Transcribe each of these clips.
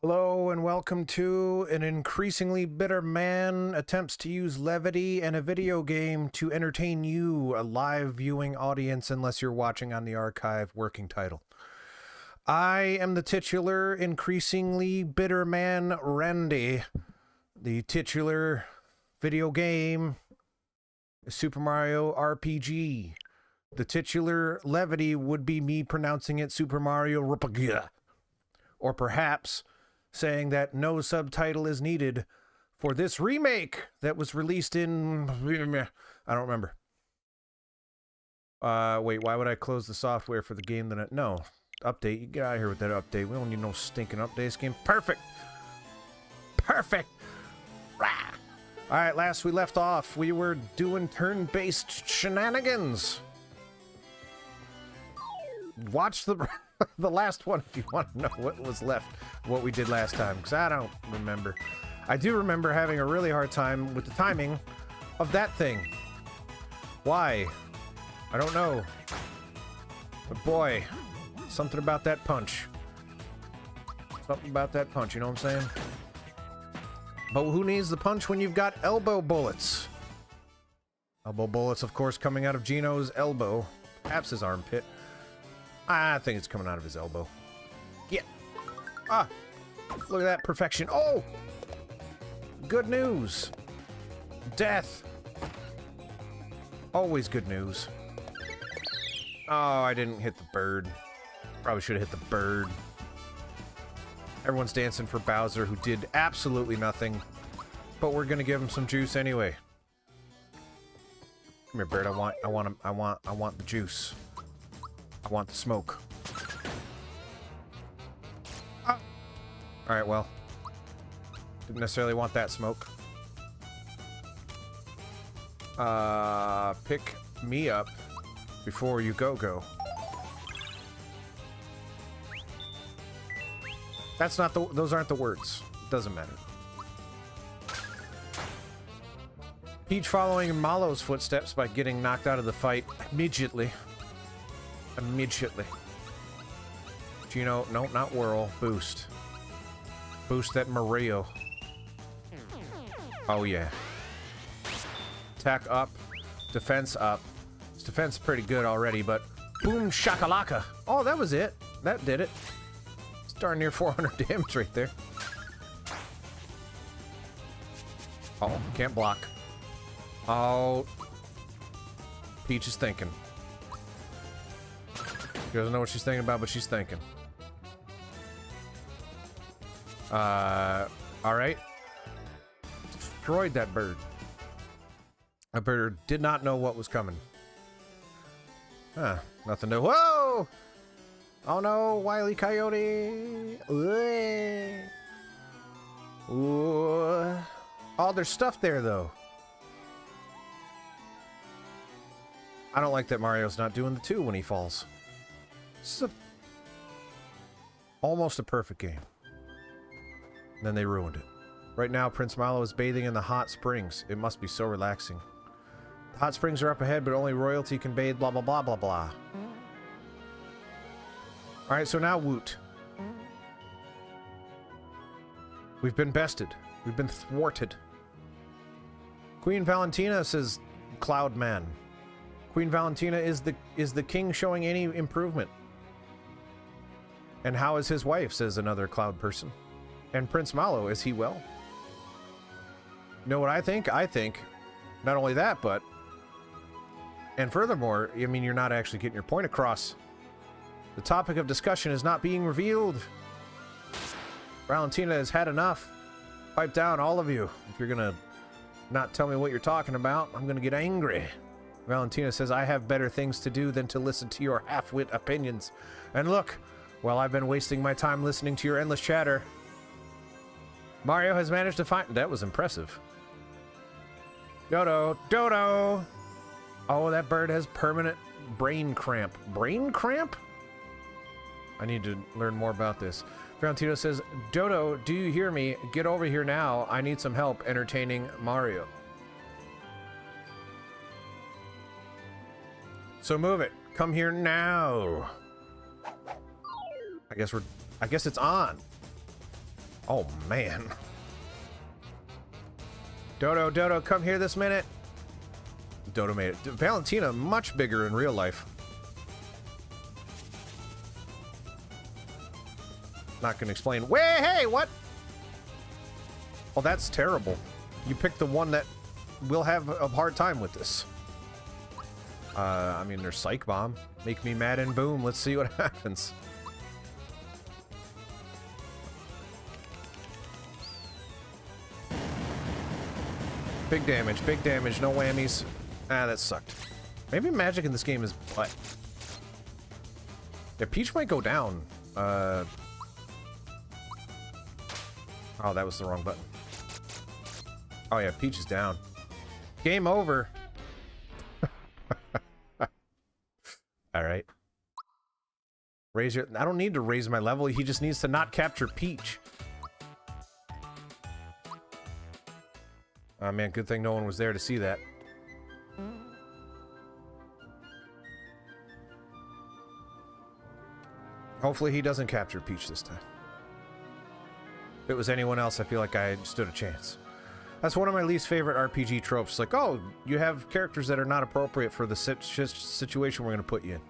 Hello and welcome to An Increasingly Bitter Man Attempts to Use Levity and a Video Game to Entertain You, a live viewing audience unless you're watching on the archive working title. I am the titular Increasingly Bitter Man Randy. The titular video game is Super Mario RPG. The titular levity would be me pronouncing it Super Mario RPG. Or perhaps saying that no subtitle is needed for this remake that was released in... I don't remember. Wait, why would I close the software for the game that No. Update. You get out of here with that update. We don't need no stinking updates game. Perfect! Perfect! Rah! Alright, last we left off, we were doing turn-based shenanigans. Watch the... the last one if you want to know what was left, what we did last time, because I don't remember. I do remember having a really hard time with the timing of that thing. Why? I don't know. But boy, something about that punch. Something about that punch, you know what I'm saying? But who needs the punch when you've got elbow bullets? Elbow bullets, of course, coming out of Gino's elbow. Perhaps his armpit. I think it's coming out of his elbow. Yeah. Ah. Look at that perfection. Oh! Good news. Death. Always good news. Oh, I didn't hit the bird. Probably should have hit the bird. Everyone's dancing for Bowser, who did absolutely nothing. But we're gonna give him some juice anyway. Come here, bird. I want the juice. I want the smoke. Ah. Alright, well. Didn't necessarily want that smoke. Pick me up before you go. That's not the... Those aren't the words. Doesn't matter. Peach following in Malo's footsteps by getting knocked out of the fight immediately. Gino, no, not whirl. Boost. Boost that Mario. Oh, yeah. Attack up. Defense up. His defense is pretty good already, but... Boom shakalaka. Oh, that was it. That did it. It's darn near 400 damage right there. Oh, can't block. Oh. Peach is thinking. She doesn't know what she's thinking about, but she's thinking. Alright. Destroyed that bird. That bird did not know what was coming. Huh. Nothing to... Whoa! Oh no, Wile E. Coyote! Ooh. Oh, there's stuff there, though. I don't like that Mario's not doing the 2 when he falls. This is almost a perfect game. And then they ruined it. Right now, Prince Malo is bathing in the hot springs. It must be so relaxing. The hot springs are up ahead, but only royalty can bathe, blah, blah, blah, blah, blah. Alright, so now Woot. We've been bested. We've been thwarted. Queen Valentina, says Cloud Man. Queen Valentina is the king showing any improvement. And how is his wife, says another cloud person. And Prince Malo, is he well? You know what I think? I think, not only that, but... And furthermore, I mean, you're not actually getting your point across. The topic of discussion is not being revealed. Valentina has had enough. Pipe down, all of you. If you're gonna not tell me what you're talking about, I'm gonna get angry. Valentina says, I have better things to do than to listen to your half-wit opinions. And look... Well, I've been wasting my time listening to your endless chatter. Mario has managed to find... That was impressive. Dodo! Dodo! Oh, that bird has permanent brain cramp. Brain cramp? I need to learn more about this. Valentino says, Dodo, do you hear me? Get over here now. I need some help entertaining Mario. So move it. Come here now. I guess it's on. Oh, man. Dodo, Dodo, come here this minute. Dodo made it. Valentina, much bigger in real life. Not gonna explain. Wait, hey, what? Oh, that's terrible. You picked the one that will have a hard time with this. I mean, there's Psych Bomb. Make me mad and boom. Let's see what happens. Big damage, no whammies. Ah, that sucked. Maybe magic in this game is what? Yeah, Peach might go down. Oh, that was the wrong button. Oh yeah, Peach is down. Game over. Alright. Raise your... I don't need to raise my level. He just needs to not capture Peach. Oh man, good thing no one was there to see that. Hopefully he doesn't capture Peach this time. If it was anyone else, I feel like I stood a chance. That's one of my least favorite RPG tropes. Like, oh, you have characters that are not appropriate for the situation we're going to put you in.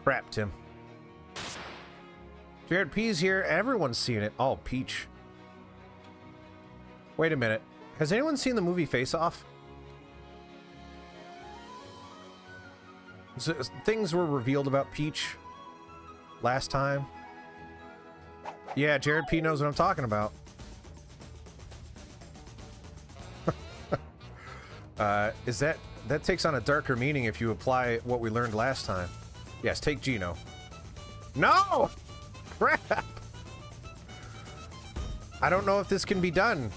Crap, Tim. Jared P's here. Everyone's seen it. Oh, Peach. Wait a minute. Has anyone seen the movie Face Off? So, things were revealed about Peach last time. Yeah, Jared P knows what I'm talking about. Is that takes on a darker meaning if you apply what we learned last time. Yes, take Gino. No! Crap! I don't know if this can be done.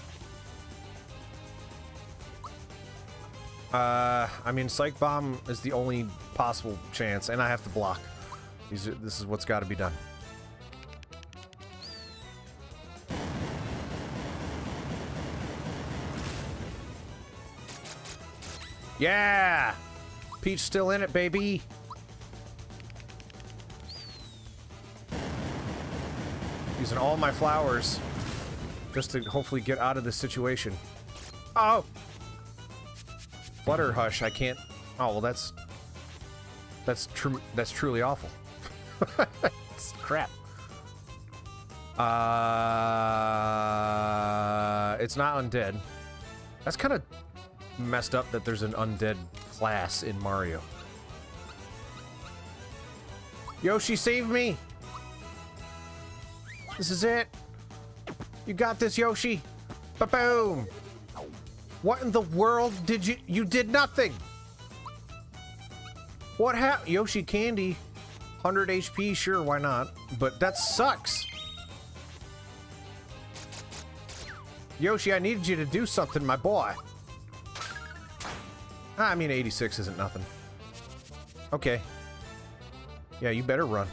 I mean, Psych Bomb is the only possible chance, and I have to block. This is what's got to be done. Yeah! Peach still in it, baby! Using all my flowers just to hopefully get out of this situation. Oh! Flutter Hush, I can't... Oh, well that's truly awful. It's crap. It's not undead. That's kind of messed up that there's an undead class in Mario. Yoshi, save me! This is it! You got this, Yoshi! Ba-boom! What in the world did you... You did nothing! What happened? Yoshi Candy. 100 HP, sure, why not? But that sucks! Yoshi, I needed you to do something, my boy. I mean, 86 isn't nothing. Okay. Yeah, you better run.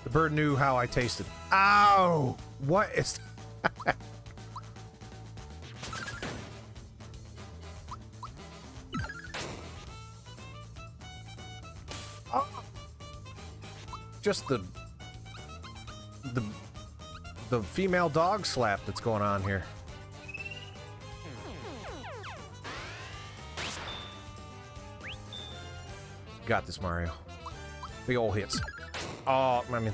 The bird knew how I tasted. Ow! What is... Oh. Just the female dog slap that's going on here. Got this, Mario. Big ol' hits. Oh, I mean,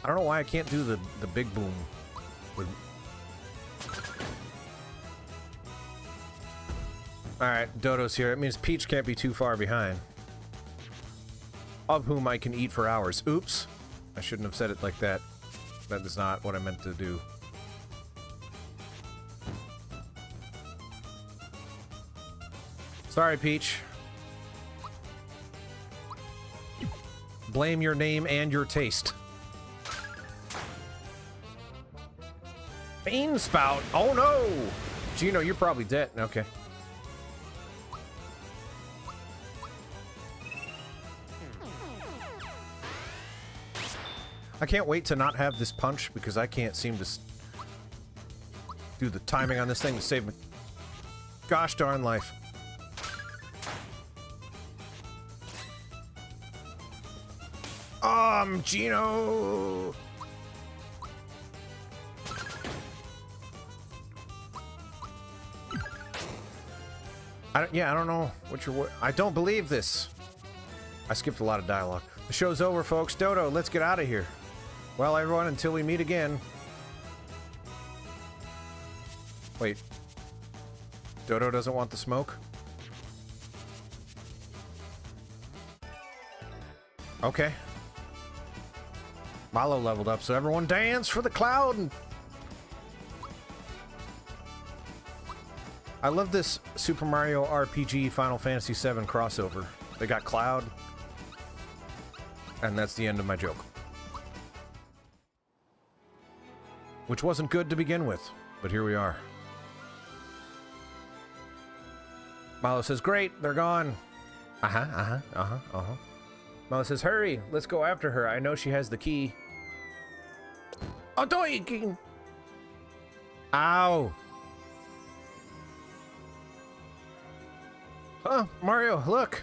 I don't know why I can't do the big boom. Alright, Dodo's here. It means Peach can't be too far behind. Of whom I can eat for hours. Oops. I shouldn't have said it like that. That is not what I meant to do. Sorry, Peach. Blame your name and your taste. Bean Spout! Oh no! Gino, you're probably dead. Okay. I can't wait to not have this punch because I can't seem to do the timing on this thing to save my gosh darn life. Gino. I don't know I don't believe this. I skipped a lot of dialogue. The show's over, folks. Dodo, let's get out of here. Well, everyone, until we meet again. Wait. Dodo doesn't want the smoke? Okay. Malo leveled up, so everyone dance for the cloud! I love this Super Mario RPG Final Fantasy VII crossover. They got Cloud. And that's the end of my joke. Which wasn't good to begin with, but here we are. Malo says, great, they're gone. Malo says, hurry, let's go after her. I know she has the key. Oh, doink! Ow! Oh, Mario, look!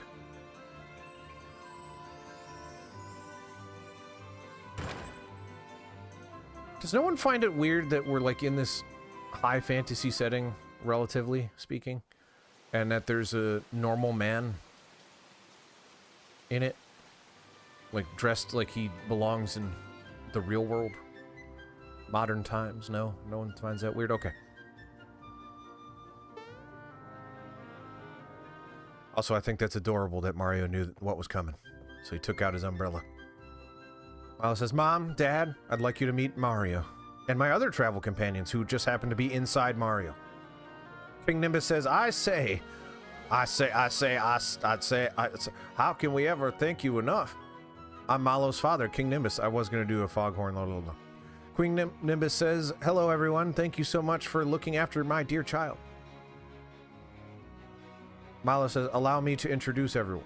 Does no one find it weird that we're like in this high fantasy setting, relatively speaking, and that there's a normal man in it? Like dressed like he belongs in the real world? Modern times? No? No one finds that weird? Okay. Also, I think that's adorable that Mario knew what was coming, so he took out his umbrella. Malo says, Mom, Dad, I'd like you to meet Mario. And my other travel companions who just happen to be inside Mario. King Nimbus says, I'd say, how can we ever thank you enough? I'm Malo's father, King Nimbus. I was going to do a foghorn. Queen Nimbus says, hello, everyone. Thank you so much for looking after my dear child. Malo says, allow me to introduce everyone.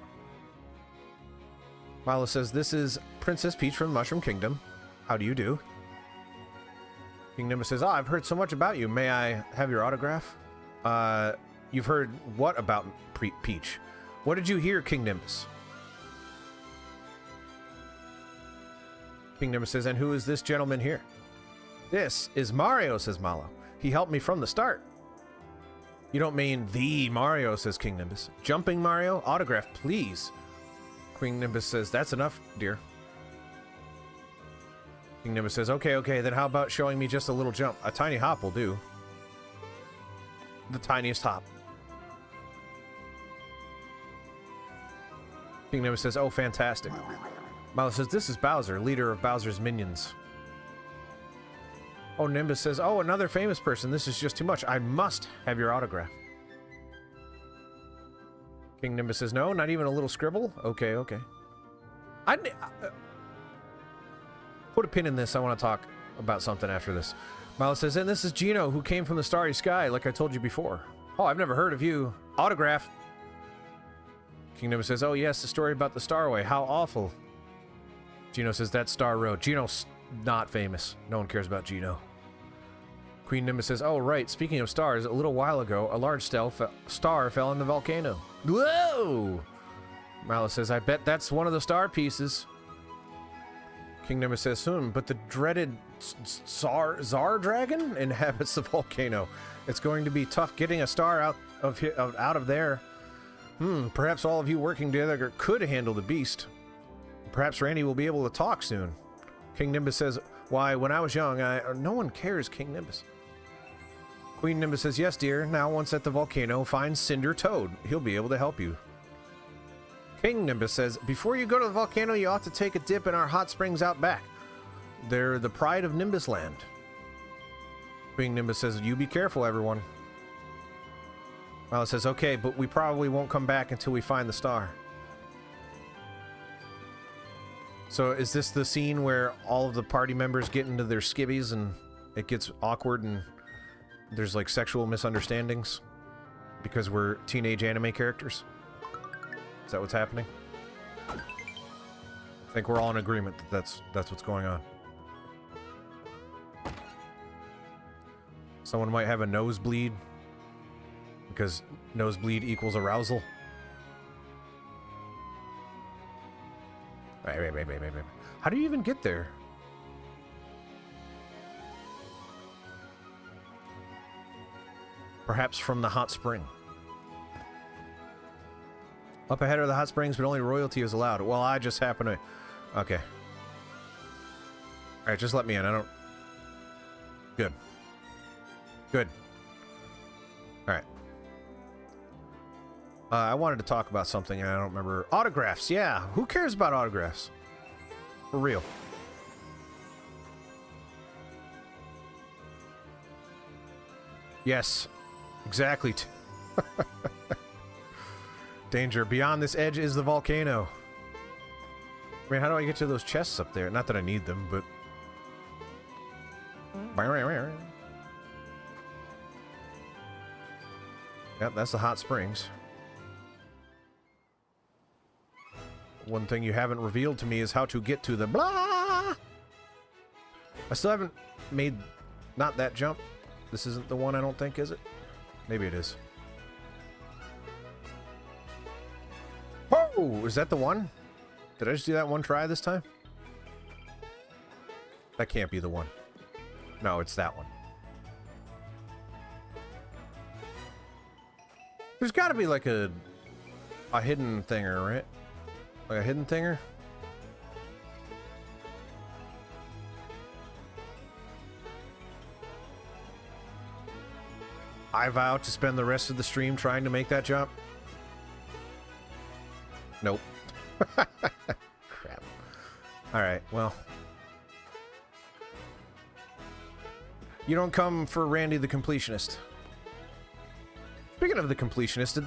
Malo says, this is Princess Peach from the Mushroom Kingdom. How do you do? King Nimbus says, I've heard so much about you. May I have your autograph? You've heard what about Peach? What did you hear, King Nimbus? King Nimbus says, and who is this gentleman here? This is Mario, says Malo. He helped me from the start. You don't mean the Mario, says King Nimbus. Jumping Mario? Autograph, please. King Nimbus says, that's enough, dear. King Nimbus says, okay, then how about showing me just a little jump? A tiny hop will do. The tiniest hop. King Nimbus says, oh, fantastic. Malo says, this is Bowser, leader of Bowser's minions. Oh, Nimbus says, oh, another famous person. This is just too much. I must have your autograph. King Nimbus says, no, not even a little scribble? Okay. Put a pin in this. I want to talk about something after this. Malo says, and this is Gino, who came from the starry sky, like I told you before. Oh, I've never heard of you. Autograph. King Nimbus says, oh, yes, the story about the Starway. How awful. Gino says, that's Star Road. Gino's not famous. No one cares about Gino. Queen Nimbus says, oh, right. Speaking of stars, a little while ago, a large star fell in the volcano. Whoa! Malo says, I bet that's one of the star pieces. King Nimbus says, but the dreaded Tsar Dragon inhabits the volcano. It's going to be tough getting a star out of there. Perhaps all of you working together could handle the beast. Perhaps Randy will be able to talk soon. King Nimbus says, why, when I was young, no one cares, King Nimbus. Queen Nimbus says, yes, dear. Now, once at the volcano, find Cinder Toad. He'll be able to help you. King Nimbus says, before you go to the volcano, you ought to take a dip in our hot springs out back. They're the pride of Nimbus Land. Queen Nimbus says, you be careful, everyone. Malo says, okay, but we probably won't come back until we find the star. So is this the scene where all of the party members get into their skivvies and it gets awkward and there's like sexual misunderstandings because we're teenage anime characters? Is that what's happening? I think we're all in agreement that that's what's going on. Someone might have a nosebleed because nosebleed equals arousal. Wait. How do you even get there? Perhaps from the hot spring. Up ahead are the hot springs, but only royalty is allowed. Well, I just happen to... Okay. Alright, just let me in. I don't... Good. Good. Alright. I wanted to talk about something, and I don't remember. Autographs, yeah. Who cares about autographs? For real. Yes. Exactly. Danger. Beyond this edge is the volcano. I mean, how do I get to those chests up there? Not that I need them, but... Yep, that's the hot springs. One thing you haven't revealed to me is how to get to the blah! I still haven't made... Not that jump. This isn't the one, I don't think, is it? Maybe it is. Oh, is that the one? Did I just do that one try this time? That can't be the one. No, it's that one. There's got to be like a hidden thinger, right? Like a hidden thinger? I vow to spend the rest of the stream trying to make that jump. Nope. Crap. Alright, well. You don't come for Randy the Completionist. Speaking of the Completionist, did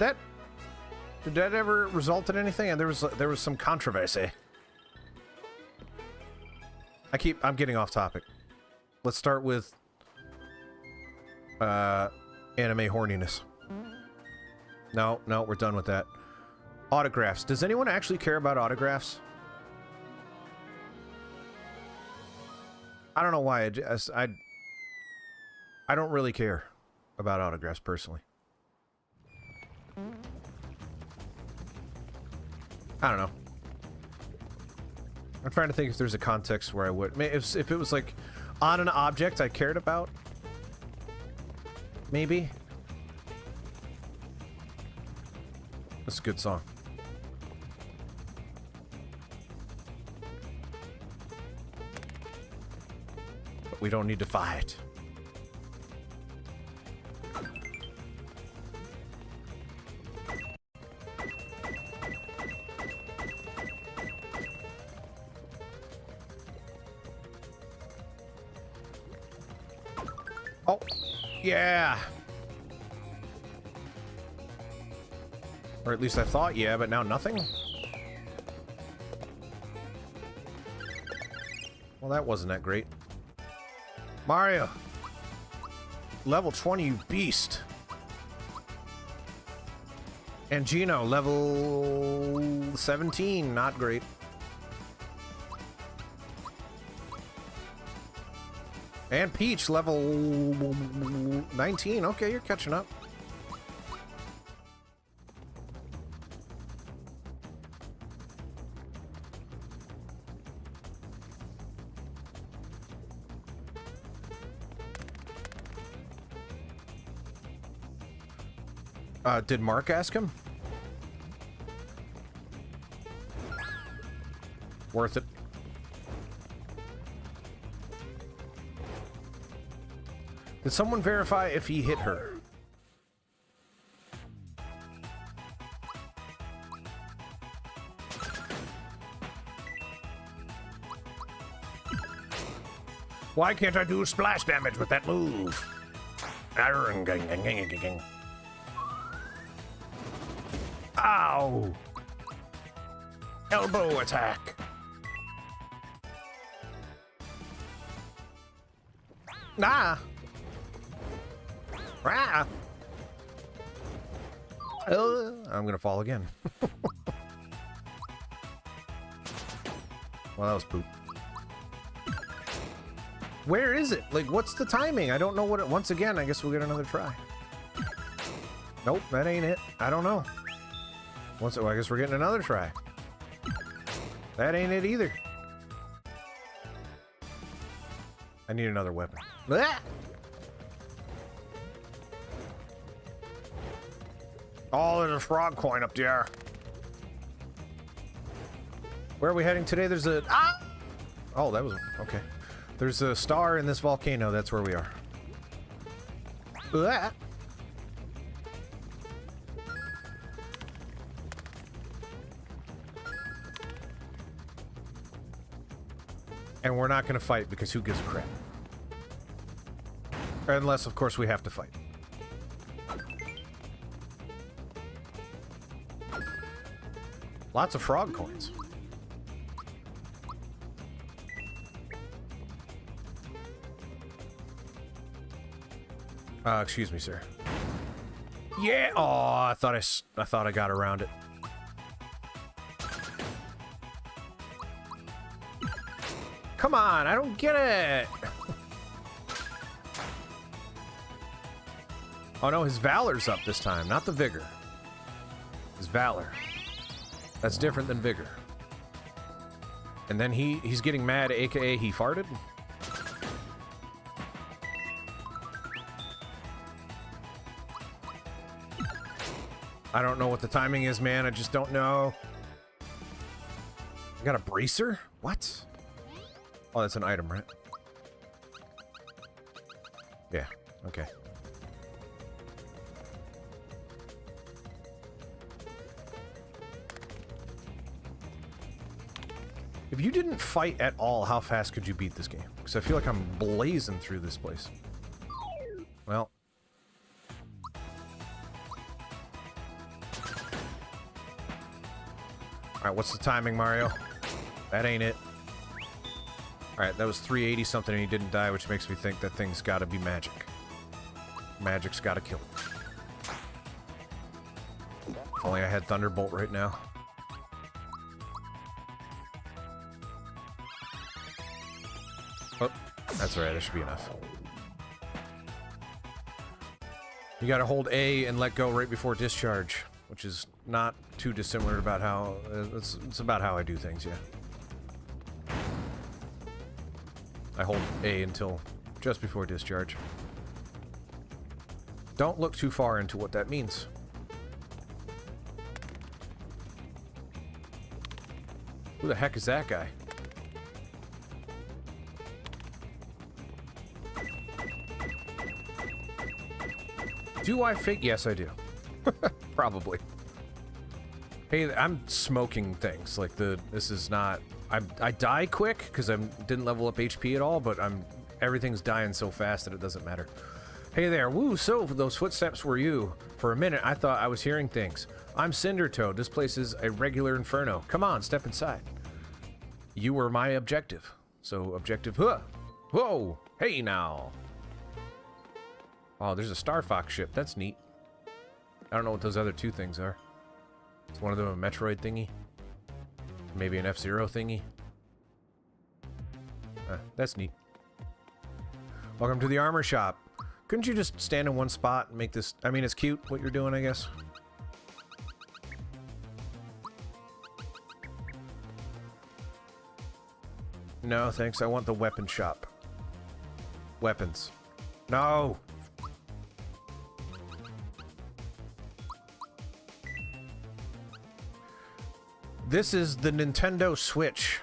that ever result in anything? And there was some controversy. I'm getting off topic. Let's start with anime horniness. No, we're done with that. Autographs. Does anyone actually care about autographs? I don't know why. I don't really care about autographs personally. I don't know. I'm trying to think if there's a context where I would. If it was like on an object I cared about, maybe. That's a good song. But we don't need to fight. Oh, yeah. Or at least I thought, yeah, but now nothing? Well, that wasn't that great. Mario! Level 20, you beast! And Gino, level 17, not great. And Peach, level 19. Okay, you're catching up. Did Mark ask him? Worth it. Did someone verify if he hit her? Why can't I do splash damage with that move? Ow! Elbow attack. Nah. Ah. I'm gonna fall again. Well, that was poop. Where is it? Like, what's the timing? I don't know what it... Once again, I guess we'll get another try. Nope, that ain't it. I don't know. Well, I guess we're getting another try. That ain't it either. I need another weapon. Blah! Oh, there's a frog coin up there. Where are we heading today? There's a... Ah! Oh, that was... Okay. There's a star in this volcano. That's where we are. Blah! And we're not going to fight because who gives a crap? Unless, of course, we have to fight. Lots of frog coins. Excuse me, sir. Yeah. Oh, I thought I got around it. Come on, I don't get it. Oh no, his valor's up this time, not the vigor. His valor. That's different than vigor. And then he's getting mad, aka he farted. I don't know what the timing is, man. I just don't know. I got a bracer? What? Oh, that's an item, right? Yeah, okay. If you didn't fight at all, how fast could you beat this game? Because I feel like I'm blazing through this place. Well. Alright, what's the timing, Mario? That ain't it. Alright, that was 380 something and he didn't die, which makes me think that thing's gotta be magic. Magic's gotta kill him. If only I had Thunderbolt right now. Oh, that's alright, that should be enough. You gotta hold A and let go right before discharge, which is not too dissimilar about how... it's about how I do things, yeah. I hold A until just before discharge. Don't look too far into what that means. Who the heck is that guy? Do I fake? Yes, I do. Probably. Hey, I'm smoking things. Like this is not... I die quick because I didn't level up HP at all, but everything's dying so fast that it doesn't matter. Hey there, woo, so those footsteps were you. For a minute, I thought I was hearing things. I'm Cindertoad. This place is a regular inferno. Come on, step inside. You were my objective. So, objective, huh? Whoa, hey now. Oh, there's a Star Fox ship. That's neat. I don't know what those other two things are. Is one of them a Metroid thingy? Maybe an F-Zero thingy? That's neat. Welcome to the armor shop. Couldn't you just stand in one spot and make this... I mean, it's cute what you're doing, I guess. No, thanks. I want the weapon shop. Weapons. No! This is the Nintendo Switch.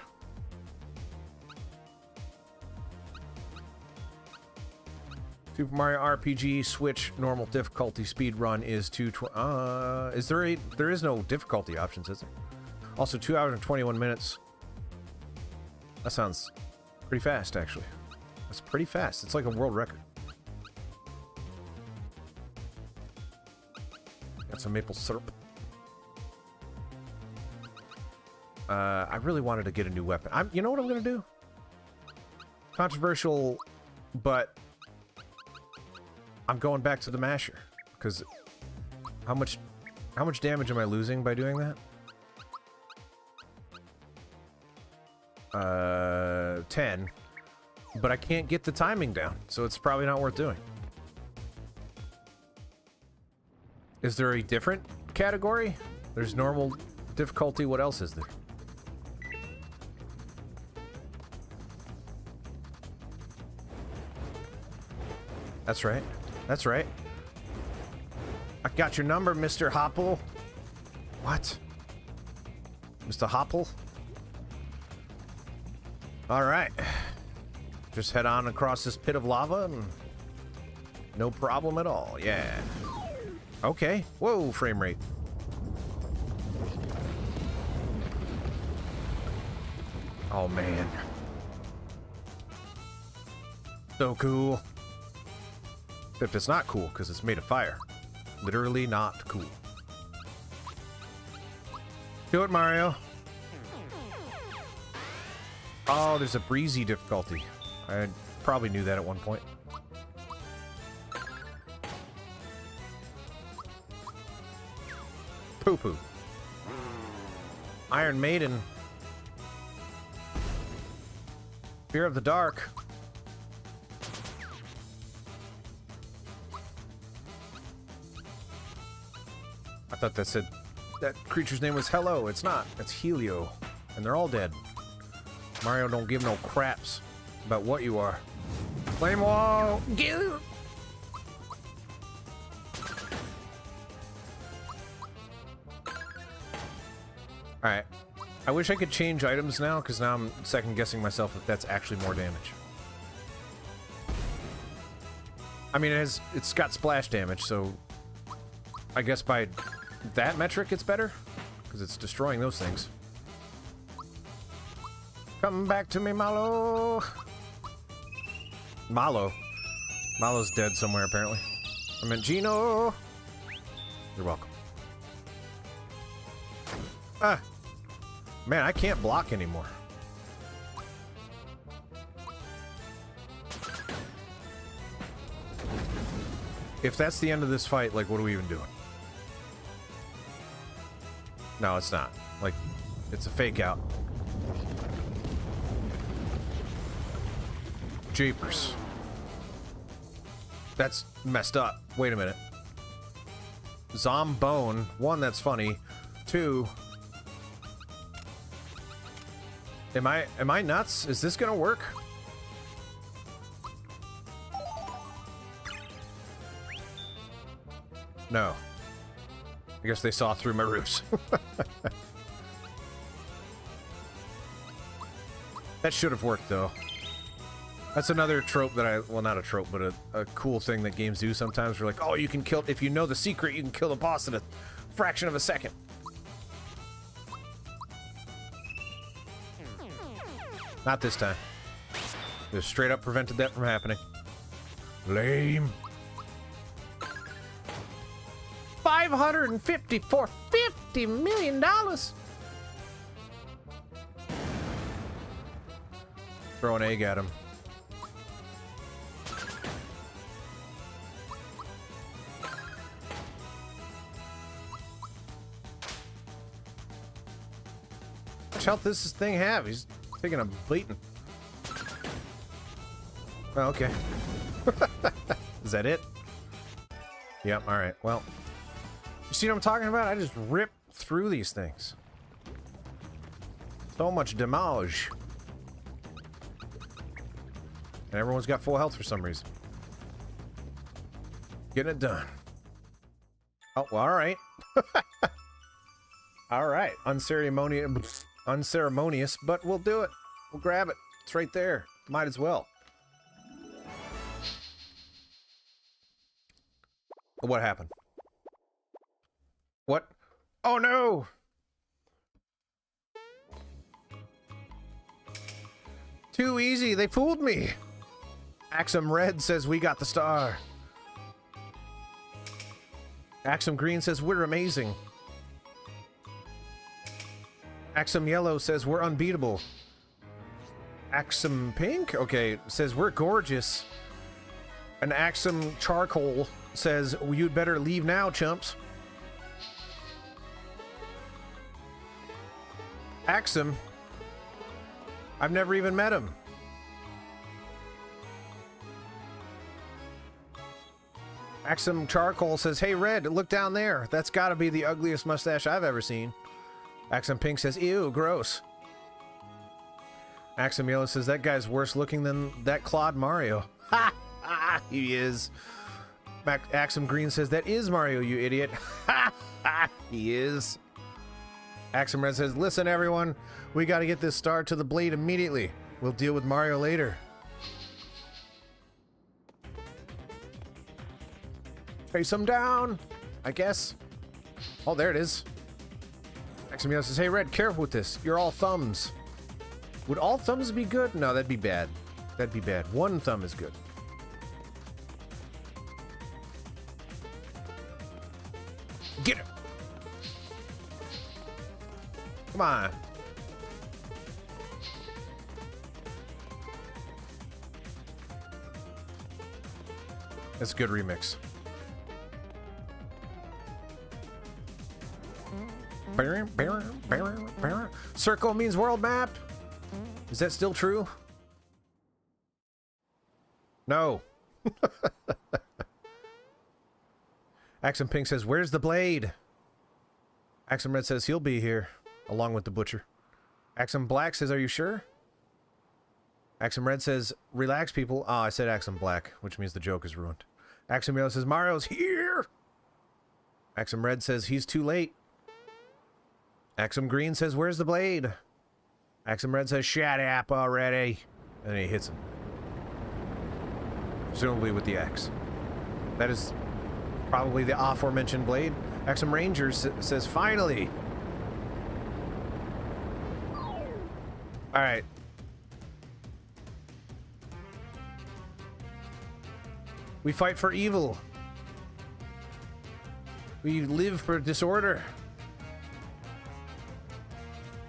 Super Mario RPG Switch normal difficulty speed run is there is no difficulty options, is there? Also 2 hours and 21 minutes. That sounds pretty fast, actually. That's pretty fast. It's like a world record. Got some maple syrup. I really wanted to get a new weapon. You know what I'm gonna do? Controversial, but I'm going back to the masher because how much damage am I losing by doing that? 10, but I can't get the timing down, so it's probably not worth doing. Is there a different category? There's normal difficulty. What else is there? That's right. That's right. I got your number, Mr. Hopple. What? Mr. Hopple? Alright. Just head on across this pit of lava and no problem at all. Yeah. Okay. Whoa, frame rate. Oh, man. So cool. Except it's not cool because it's made of fire. Literally not cool. Do it, Mario. Oh, there's a breezy difficulty. I probably knew that at one point. Poo-poo. Iron Maiden. Fear of the dark. I thought that said that creature's name was Hello. It's not. It's Helio. And they're all dead. Mario don't give no craps about what you are. Flame wall! Get. Alright. I wish I could change items now, because now I'm second guessing myself if that's actually more damage. I mean, it's got splash damage, so I guess by that metric it's better, because it's destroying those things. Come back to me, Malo! Malo? Malo's dead somewhere, apparently. I meant Gino! You're welcome. Ah! Man, I can't block anymore. If that's the end of this fight, like, what are we even doing? No, it's not. Like, it's a fake out. Jeepers. That's messed up. Wait a minute. Zombone. One, that's funny. Two... Am I nuts? Is this gonna work? No. I guess they saw through my ruse. That should have worked, though. That's another trope that well, not a trope, but a cool thing that games do sometimes. We're like, oh, you can kill, if you know the secret, you can kill the boss in a fraction of a second. Not this time. Just straight up prevented that from happening. Lame. 550 for $50 million. Throw an egg at him. How much health does this thing have? He's taking a beating. Oh, okay. Is that it? Yep, alright. Well, you see what I'm talking about? I just rip through these things. So much damage. And everyone's got full health for some reason. Getting it done. Oh, well, alright. Alright. Unceremonious, but we'll do it. We'll grab it. It's right there. Might as well. What happened? What? Oh no! Too easy. They fooled me. Axum Red says we got the star. Axum Green says we're amazing. Axum Yellow says we're unbeatable. Axum Pink, okay, says we're gorgeous. And Axum Charcoal says you'd better leave now, chumps. Axum, I've never even met him. Axum Charcoal says, hey Red, look down there. That's gotta be the ugliest mustache I've ever seen. Axum Pink says, ew, gross. Axum Yellow says, that guy's worse looking than that Claude Mario. Ha! He is. Axum Green says, that is Mario, you idiot. He is. Axum Red says, listen, everyone. We got to get this star to the blade immediately. We'll deal with Mario later. Face him down, I guess. Oh, there it is. Axum says, hey, Red, careful with this. You're all thumbs. Would all thumbs be good? No, that'd be bad. That'd be bad. One thumb is good. Get him. Come on. That's a good remix. Circle means world map. Is that still true? No. Axum Pink says, where's the blade? Axum Red says, he'll be here, along with the butcher. Axum Black says, are you sure? Axum Red says, relax, people. Ah, I said Axum Black, which means the joke is ruined. Axum Yellow says, Mario's here! Axum Red says, he's too late. Axum Green says, where's the blade? Axum Red says, shut up already. And then he hits him. Presumably with the axe. That is probably the aforementioned blade. Axum Rangers says, finally! Alright. We fight for evil. We live for disorder.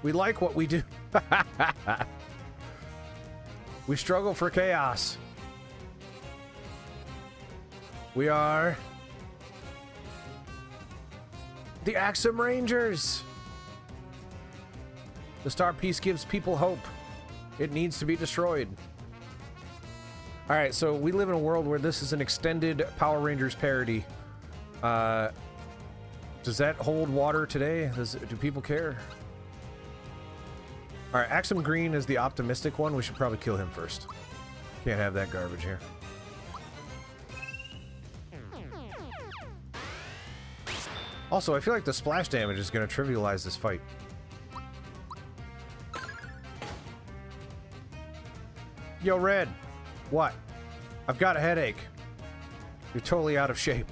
We like what we do. We struggle for chaos. We are the Axum Rangers. The star piece gives people hope. It needs to be destroyed. Alright, so we live in a world where this is an extended Power Rangers parody. Does that hold water today? Do people care? Alright, Axum Green is the optimistic one. We should probably kill him first. Can't have that garbage here. Also, I feel like the splash damage is going to trivialize this fight. Yo, Red. What? I've got a headache. You're totally out of shape.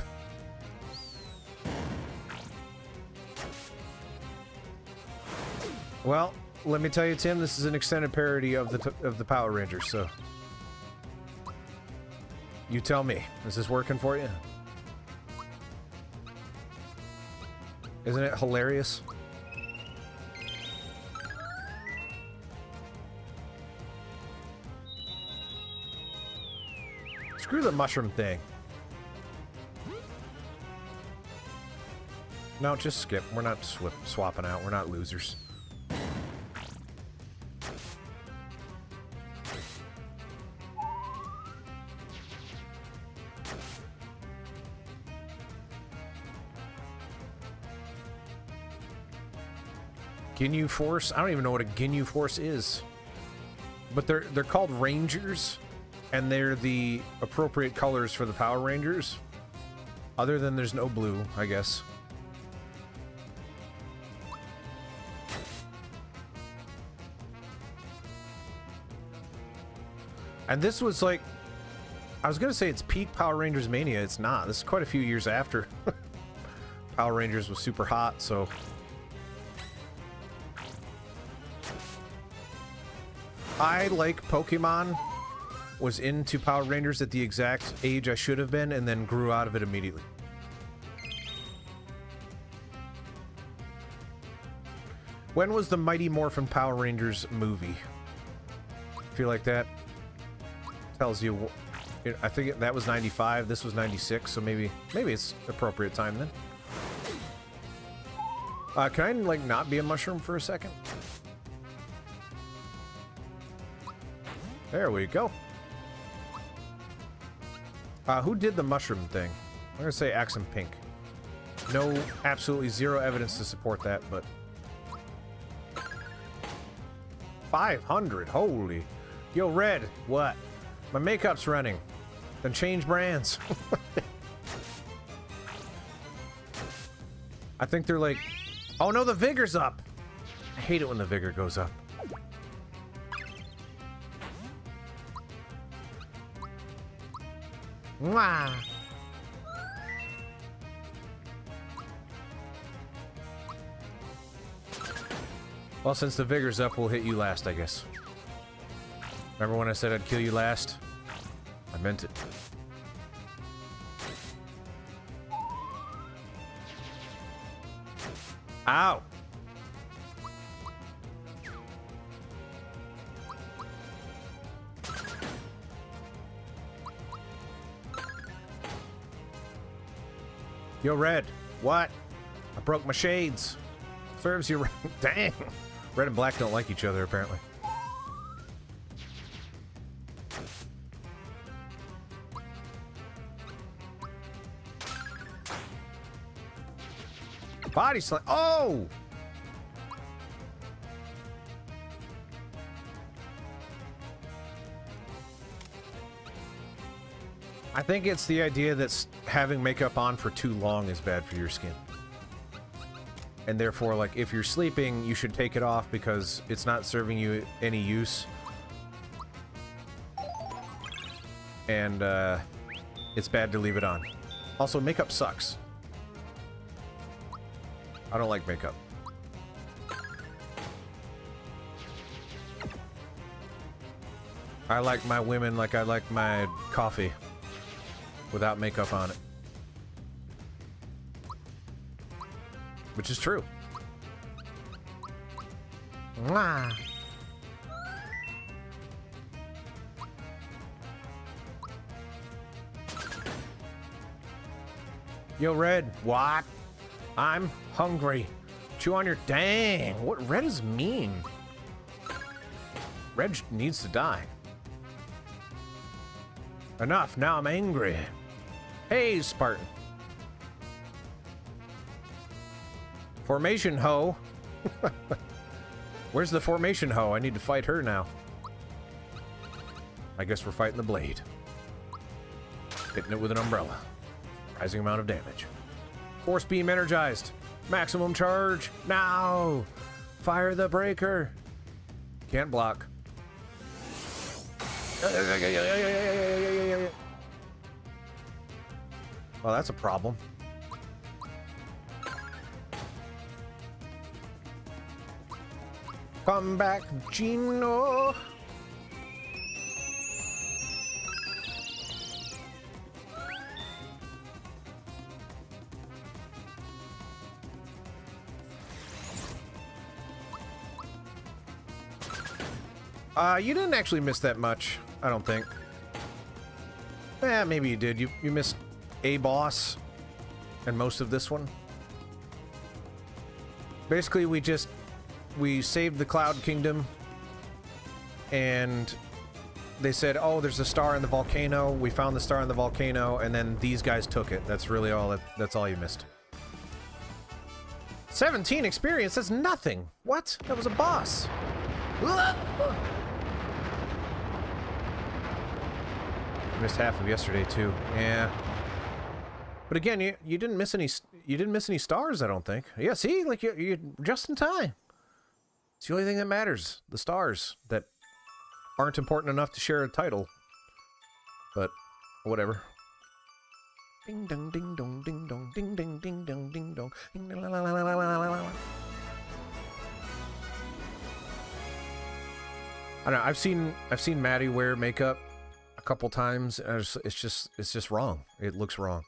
Well, let me tell you, Tim, this is an extended parody of the Power Rangers, so... You tell me. Is this working for you? Isn't it hilarious? Screw the mushroom thing. No, just skip. We're not swapping out. We're not losers. Ginyu Force? I don't even know what a Ginyu Force is. But they're called Rangers, and they're the appropriate colors for the Power Rangers. Other than there's no blue, I guess. And this was like... I was gonna say it's peak Power Rangers mania. It's not. This is quite a few years after Power Rangers was super hot, so... I, like Pokemon, was into Power Rangers at the exact age I should have been, and then grew out of it immediately. When was the Mighty Morphin Power Rangers movie? I feel like that tells you... I think that was 95, this was 96, so maybe it's appropriate time then. Can I, like, not be a mushroom for a second? There we go. Who did the mushroom thing? I'm gonna say Axum Pink. No, absolutely zero evidence to support that, but... 500, holy. Yo, Red, what? My makeup's running. Then change brands. I think they're like... Oh no, the vigor's up! I hate it when the vigor goes up. Mwah! Well, since the vigor's up, we'll hit you last, I guess. Remember when I said I'd kill you last? I meant it. Ow! Yo, Red. What? I broke my shades. Serves you right. Dang. Red and black don't like each other, apparently. Body slam. Oh! I think it's the idea that having makeup on for too long is bad for your skin. And therefore, like, if you're sleeping, you should take it off because it's not serving you any use. And, it's bad to leave it on. Also, makeup sucks. I don't like makeup. I like my women like I like my coffee. Without makeup on it. Which is true. Mwah. Yo, Red. What? I'm hungry. Chew on your... Dang. What Red is mean. Red needs to die. Enough. Now I'm angry. Hey, Spartan. Formation hoe. Where's the formation hoe? I need to fight her now. I guess we're fighting the blade. Hitting it with an umbrella. Rising amount of damage. Force beam energized. Maximum charge. Now. Fire the breaker. Can't block. Well, that's a problem. Come back, Gino. You didn't actually miss that much, I don't think. Eh, maybe you did. You missed a boss and most of this one. Basically, we saved the Cloud Kingdom, and they said, oh, there's a star in the volcano. We found the star in the volcano, and then these guys took it. That's really all. That's all you missed. 17 experience. That's nothing. What? That was a boss. Missed half of yesterday too. Yeah. But again, you didn't miss any. You didn't miss any stars, I don't think. Yeah. See, like you're just in time. It's the only thing that matters. The stars that aren't important enough to share a title. But whatever. Ding dong ding dong ding dong ding ding ding dong ding dong. I don't know. I've seen Maddie wear makeup a couple times, and it's just wrong. It looks wrong.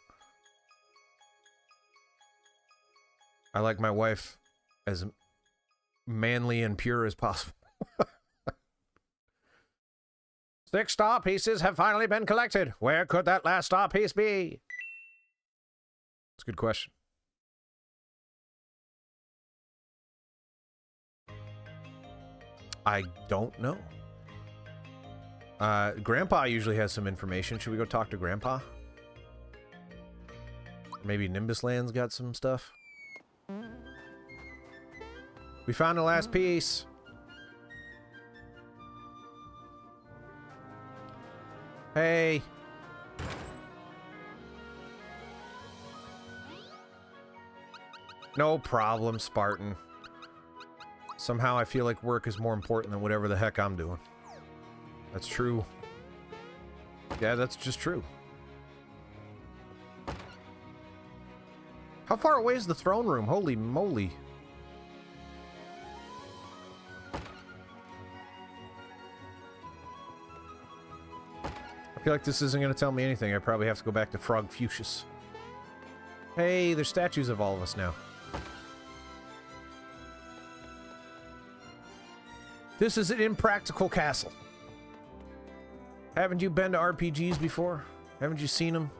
I like my wife as manly and pure as possible. 6 star pieces have finally been collected. Where could that last star piece be? It's a good question. I don't know. Grandpa usually has some information. Should we go talk to Grandpa? Maybe Nimbus Land's got some stuff. We found the last piece. Hey. No problem, Spartan. Somehow I feel like work is more important than whatever the heck I'm doing. That's true. Yeah, that's just true. How far away is the throne room? Holy moly. I feel like this isn't going to tell me anything. I probably have to go back to Frog Fuchsius. Hey, there's statues of all of us now. This is an impractical castle. Haven't you been to RPGs before? Haven't you seen them?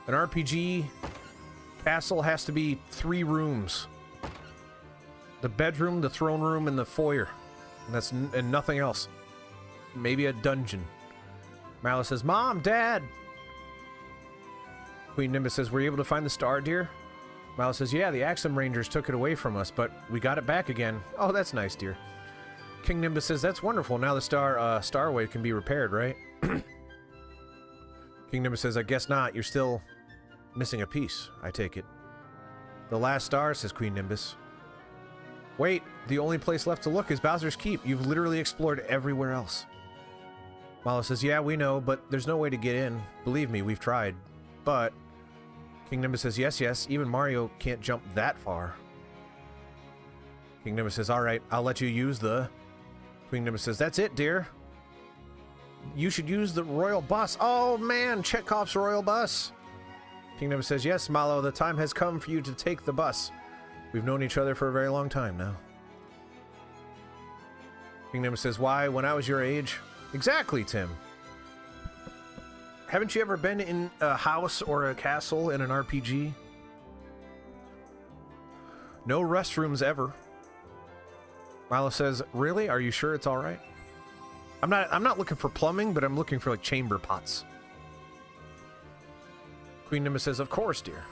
An RPG castle has to be 3 rooms. The bedroom, the throne room, and the foyer. And nothing else. Maybe a dungeon. Marla says, Mom, Dad! Queen Nimbus says, were you able to find the star, dear? Marla says, yeah, the Axum Rangers took it away from us, but we got it back again. Oh, that's nice, dear. King Nimbus says, that's wonderful. Now the Starway can be repaired, right? King Nimbus says, I guess not. You're still missing a piece, I take it. The last star, says Queen Nimbus. Wait, the only place left to look is Bowser's Keep. You've literally explored everywhere else. Mala says, yeah, we know, but there's no way to get in. Believe me, we've tried. But King Nimbus says, yes, yes, even Mario can't jump that far. King Nimbus says, alright, I'll let you use the... Queen Nimbus says, that's it, dear. You should use the royal bus. Oh, man, Chekhov's royal bus. King Nimbus says, yes, Malo, the time has come for you to take the bus. We've known each other for a very long time now. King Nimbus says, why, when I was your age? Exactly, Tim. Haven't you ever been in a house or a castle in an RPG? No restrooms ever. Milo says, really? Are you sure it's all right? I'm not looking for plumbing, but I'm looking for like chamber pots. Queen Nimbus says, of course, dear.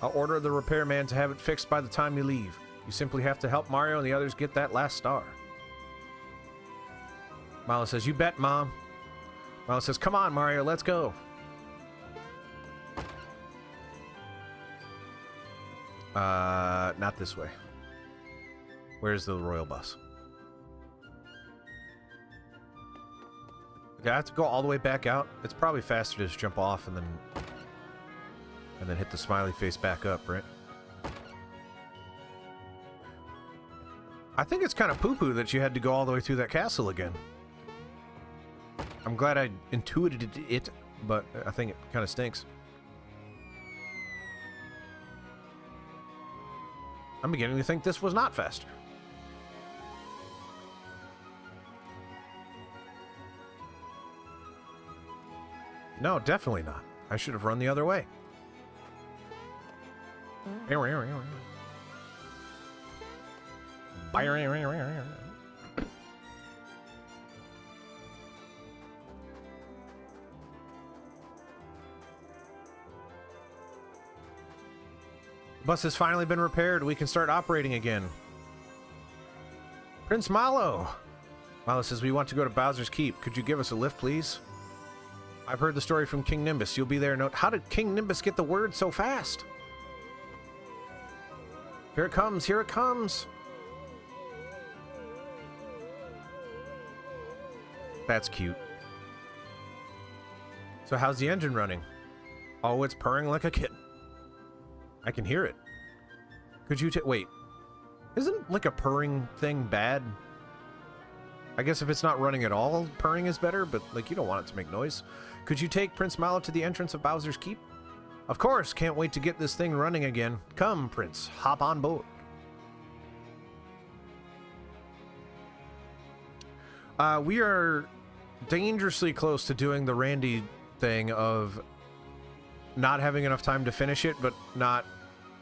I'll order the repairman to have it fixed by the time you leave. You simply have to help Mario and the others get that last star. Milo says, you bet, Mom. Milo says, come on, Mario, let's go. Not this way. Where's the royal bus? Okay, I have to go all the way back out. It's probably faster to just jump off and then hit the smiley face back up, right? I think it's kind of poo-poo that you had to go all the way through that castle again. I'm glad I intuited it, but I think it kind of stinks. I'm beginning to think this was not faster. No, definitely not. I should have run the other way. Bus has finally been repaired. We can start operating again. Prince Malo. Malo says, we want to go to Bowser's Keep. Could you give us a lift, please? I've heard the story from King Nimbus. You'll be there. How did King Nimbus get the word so fast? Here it comes. Here it comes. That's cute. So how's the engine running? Oh, it's purring like a kitten. I can hear it. Could you wait. Isn't like a purring thing bad? I guess if it's not running at all, purring is better, but like you don't want it to make noise. Could you take Prince Malo to the entrance of Bowser's Keep? Of course, can't wait to get this thing running again. Come, Prince, hop on board. We are dangerously close to doing the Randy thing of not having enough time to finish it, but not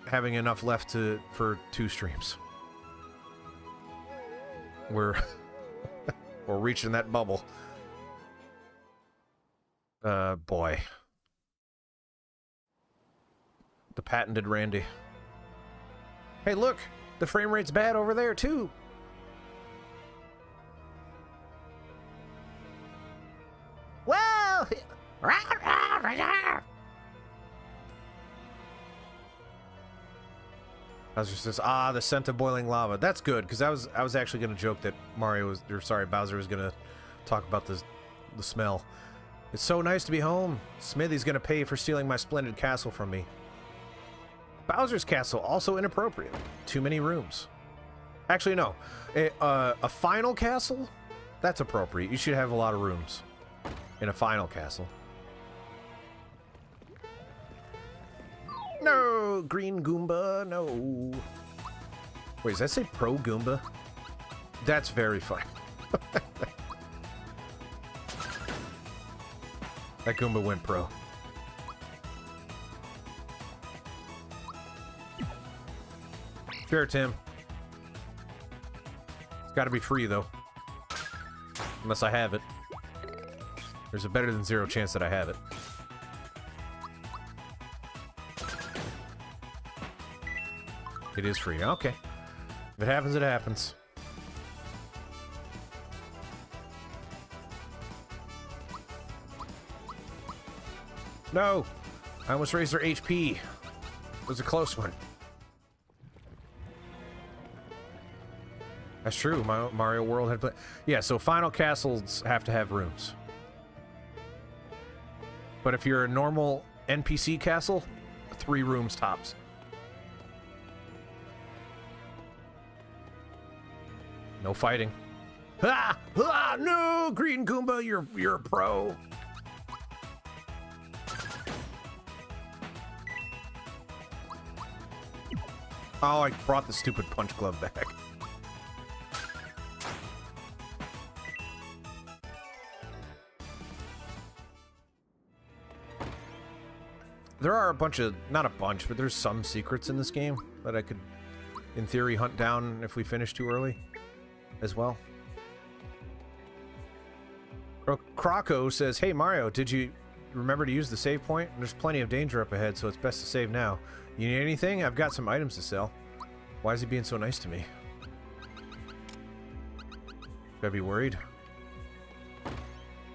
having enough left for 2 streams. We're reaching that bubble. Boy. The patented Randy. Hey, look! The frame rate's bad over there, too! Whoa! Bowser says, "Ah, the scent of boiling lava." That's good, because I was actually going to joke that Bowser was going to talk about the smell. It's so nice to be home. Smithy's going to pay for stealing my splendid castle from me. Bowser's castle, also inappropriate. Too many rooms. Actually, no. A final castle? That's appropriate. You should have a lot of rooms in a final castle. No, Green Goomba, no. Wait, does that say Pro Goomba? That's very funny. That Goomba went pro. Sure, Tim. It's got to be free, though. Unless I have it. There's a better than zero chance that I have it. It is free. Okay. If it happens, it happens. No! I almost raised their HP. It was a close one. That's true. Mario World had... Yeah, so final castles have to have rooms. But if you're a normal NPC castle, 3 rooms tops. No fighting. Ah! Ah! No! Green Goomba, you're a pro. Oh, I brought the stupid punch glove back. There are a bunch of... Not a bunch, but there's some secrets in this game that I could, in theory, hunt down if we finish too early as well. Croco says, "Hey Mario, did you remember to use the save point? There's plenty of danger up ahead, so it's best to save now. You need anything? I've got some items to sell." Why is he being so nice to me? Should I be worried?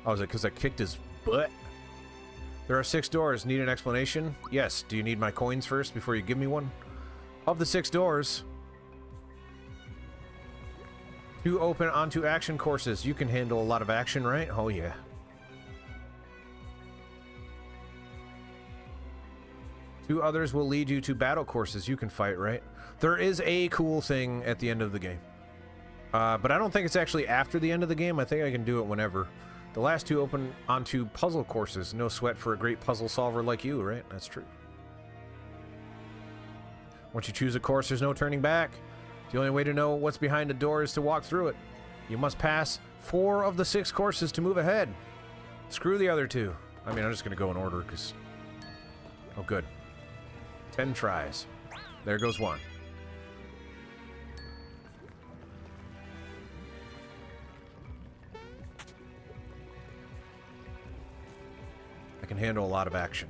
Oh, is it because I kicked his butt? There are 6 doors. Need an explanation? Yes. Do you need my coins first before you give me one? Of the 6 doors, 2 open onto action courses. You can handle a lot of action, right? Oh, yeah. Two others will lead you to battle courses. You can fight, right? There is a cool thing at the end of the game. But I don't think it's actually after the end of the game. I think I can do it whenever. The last 2 open onto puzzle courses. No sweat for a great puzzle solver like you, right? That's true. Once you choose a course, there's no turning back. The only way to know what's behind a door is to walk through it. You must pass 4 of the 6 courses to move ahead. Screw the other 2. I mean, I'm just going to go in order, because... Oh, good. 10 tries. There goes 1. I can handle a lot of action.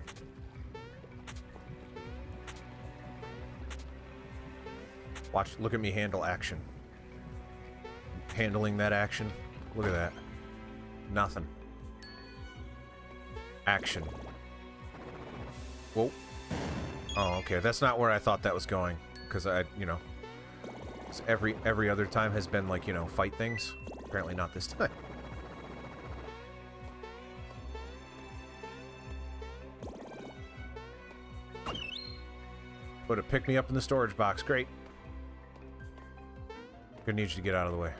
Watch, look at me handle action. Handling that action. Look at that. Nothing. Action. Whoa. Oh, okay. That's not where I thought that was going. Because you know, every other time has been like, you know, fight things. Apparently not this time. Would have picked me up in the storage box. Great. Gonna need you to get out of the way.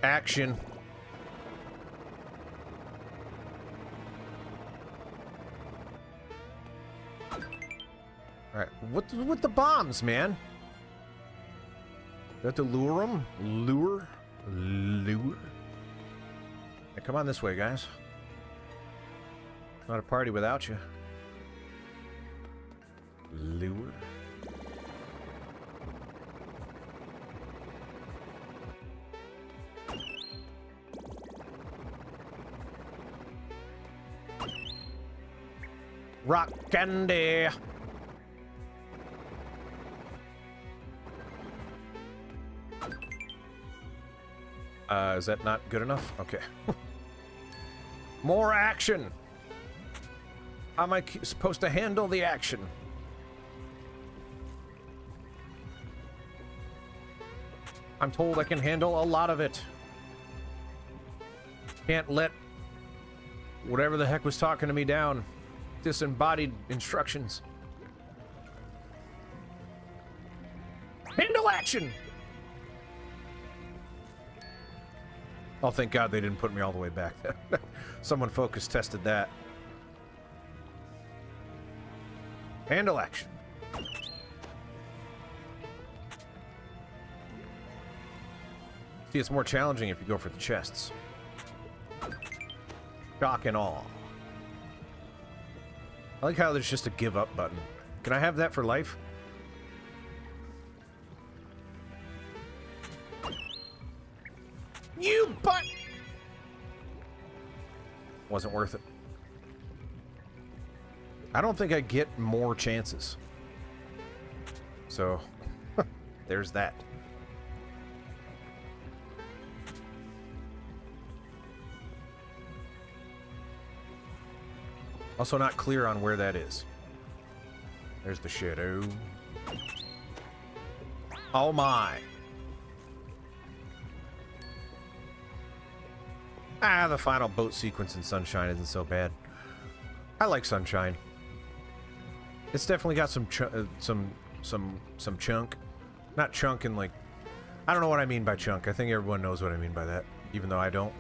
Action. Alright, what with the bombs, man? Do I have to lure them? Lure? Hey, come on this way, guys. Not a party without you. Lure. Rock candy. Is that not good enough? Okay. More action. How am I supposed to handle the action? I'm told I can handle a lot of it. Can't let whatever the heck was talking to me down. Disembodied instructions. Handle action! Oh, thank God they didn't put me all the way back. Someone focus tested that. Handle action. See, it's more challenging if you go for the chests. Shock and awe. I like how there's just a give up button. Can I have that for life? You butt! Wasn't worth it. I don't think I get more chances. So, there's that. Also not clear on where that is. There's the shadow. Oh my. Ah, the final boat sequence in Sunshine isn't so bad. I like Sunshine. It's definitely got some chunk. Not chunk in like... I don't know what I mean by chunk. I think everyone knows what I mean by that. Even though I don't.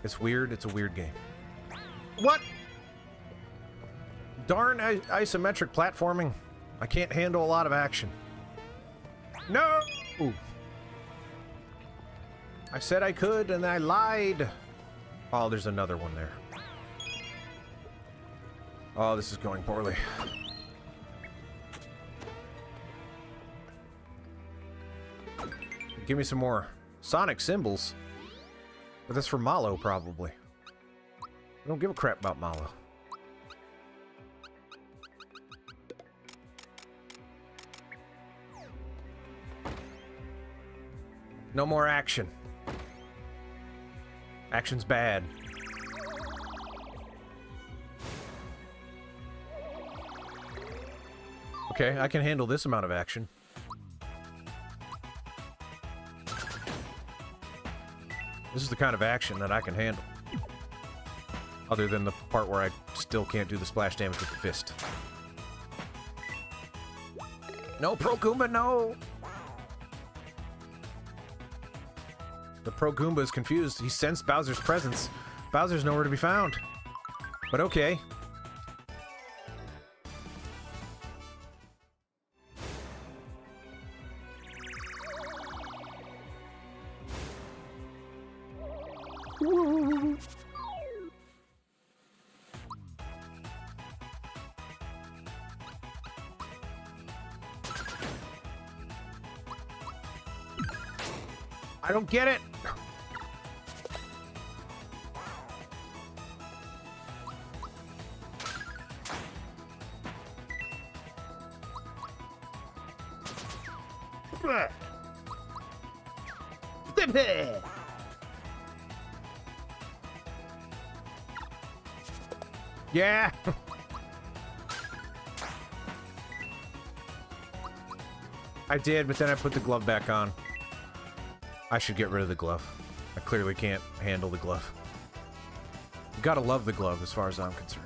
It's weird. It's a weird game. What? Darn isometric platforming. I can't handle a lot of action. No! Ooh. I said I could, and I lied. Oh, there's another one there. Oh, this is going poorly. Give me some more sonic symbols. But that's for Malo, probably. I don't give a crap about Malo. No more action. Action's bad. Okay, I can handle this amount of action. This is the kind of action that I can handle. Other than the part where I still can't do the splash damage with the fist. No, Pro Goomba, no! The Pro Goomba is confused. He sensed Bowser's presence. Bowser's nowhere to be found. But okay. Woo. I don't get it. Yeah. I did, but then I put the glove back on. I should get rid of the glove. I clearly can't handle the glove. You gotta love the glove as far as I'm concerned.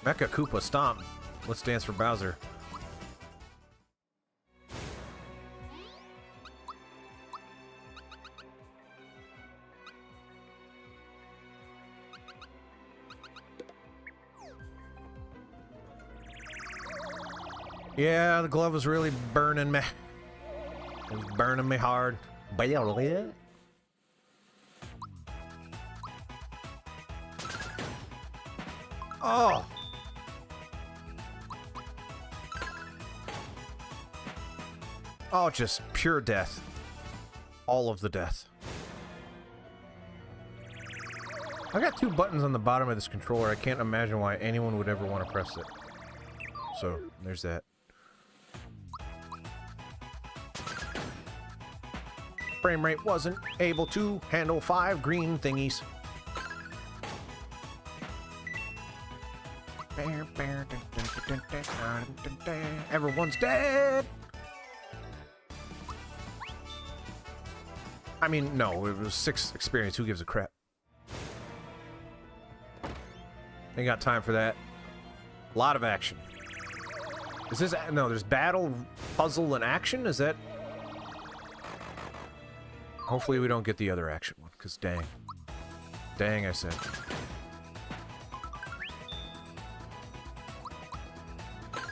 Mecha Koopa Stomp. Let's dance for Bowser. Yeah, the glove was really burning me. It was burning me hard. Oh! Oh, just pure death. All of the death. I got two buttons on the bottom of this controller. I can't imagine why anyone would ever want to press it. So, there's that. Frame rate wasn't able to handle 5 green thingies. Everyone's dead. I mean, no, it was 6 experience. Who gives a crap? Ain't got time for that. A lot of action. Is this... No, there's battle, puzzle, and action? Is that... Hopefully we don't get the other action one, because dang. Dang, I said.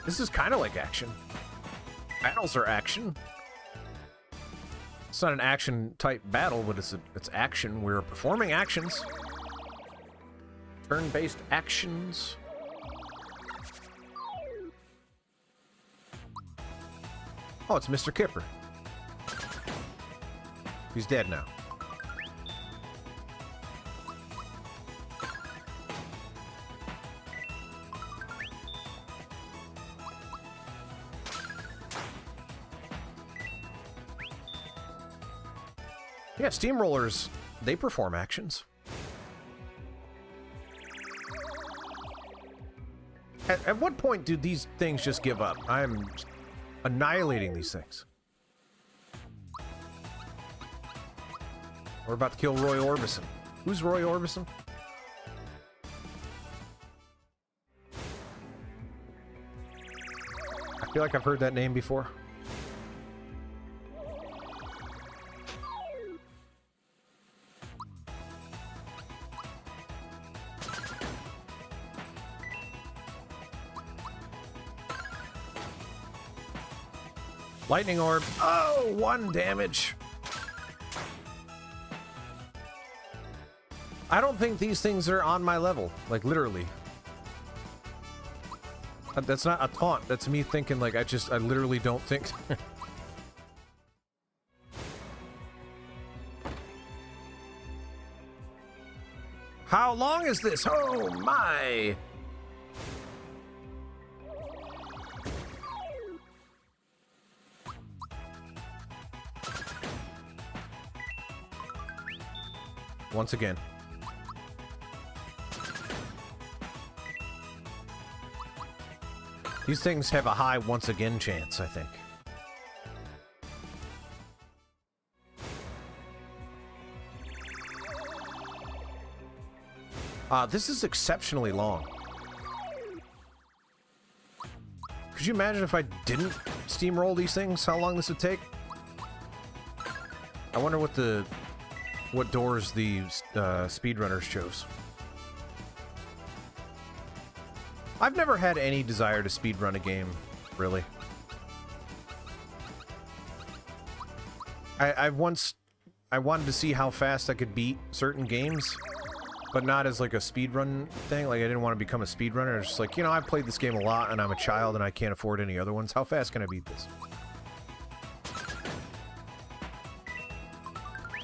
This is kind of like action. Battles are action. It's not an action-type battle, but it's action. We're performing actions. Turn-based actions. Oh, it's Mr. Kipper. He's dead now. Yeah, steamrollers, they perform actions. At what point do these things just give up? I'm annihilating these things. We're about to kill Roy Orbison. Who's Roy Orbison? I feel like I've heard that name before. Lightning orb. Oh, 1 damage. I don't think these things are on my level. Like, literally. That's not a taunt. That's me thinking, like, I literally don't think... How long is this? Oh, my! Once again. These things have a high once again chance, I think. This is exceptionally long. Could you imagine if I didn't steamroll these things, how long this would take? I wonder what doors the speedrunners chose. I've never had any desire to speedrun a game, really. I wanted to see how fast I could beat certain games, but not as like a speedrun thing. Like, I didn't want to become a speedrunner. I was just like, you know, I've played this game a lot and I'm a child and I can't afford any other ones. How fast can I beat this?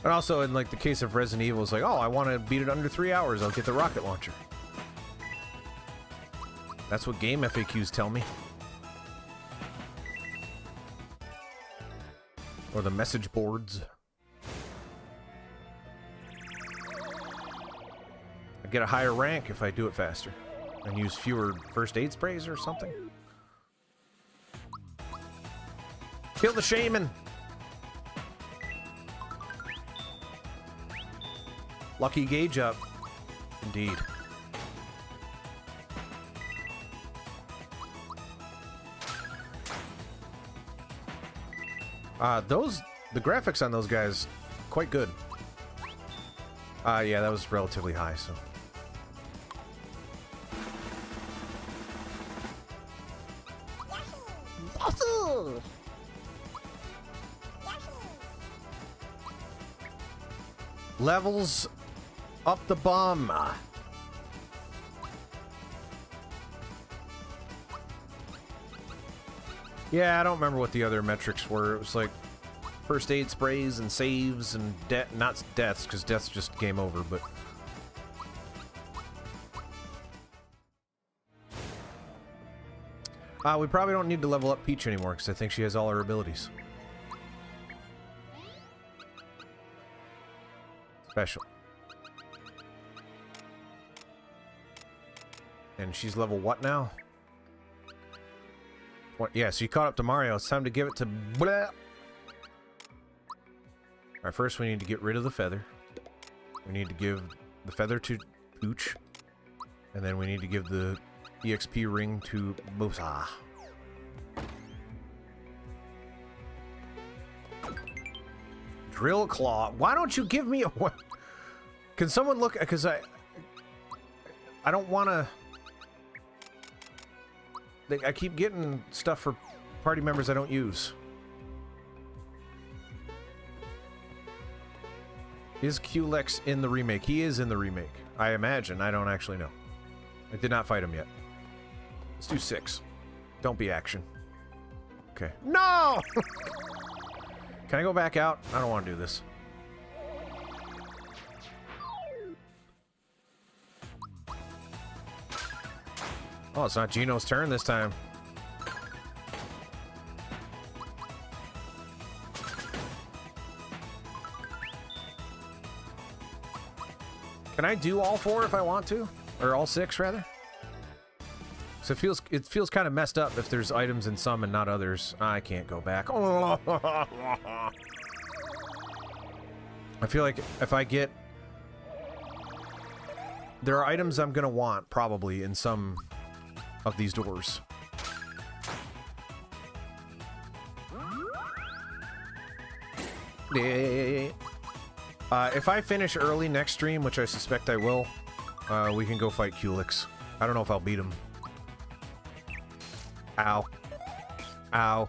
And also, in like the case of Resident Evil, it's like, oh, I want to beat it under 3 hours. I'll get the rocket launcher. That's what game FAQs tell me. Or the message boards. I get a higher rank if I do it faster. And use fewer first aid sprays or something. Kill the shaman! Lucky gauge up. Indeed. The graphics on those guys, quite good. Yeah, that was relatively high, so. Levels up the bum. Yeah, I don't remember what the other metrics were. It was like first aid sprays and saves and not deaths, because death's just game over, but... we probably don't need to level up Peach anymore, because I think she has all her abilities. Special. And she's level what now? What? Yeah, so you caught up to Mario. It's time to give it to blah. Alright, first we need to get rid of the feather. We need to give the feather to Pooch. And then we need to give the EXP ring to Bosa. Drill Claw. Why don't you give me a... Can someone look... Because I don't want to... I keep getting stuff for party members I don't use. Is Culex in the remake? He is in the remake. I imagine. I don't actually know. I did not fight him yet. Let's do 6. Don't be action. Okay. No! Can I go back out? I don't want to do this. Oh, it's not Gino's turn this time. Can I do all 4 if I want to? Or all 6, rather? So it feels kind of messed up if there's items in some and not others. I can't go back. I feel like if I get... There are items I'm gonna want, probably, in some of these doors. If I finish early next stream, which I suspect I will, we can go fight Culex. I don't know if I'll beat him. Ow. Ow.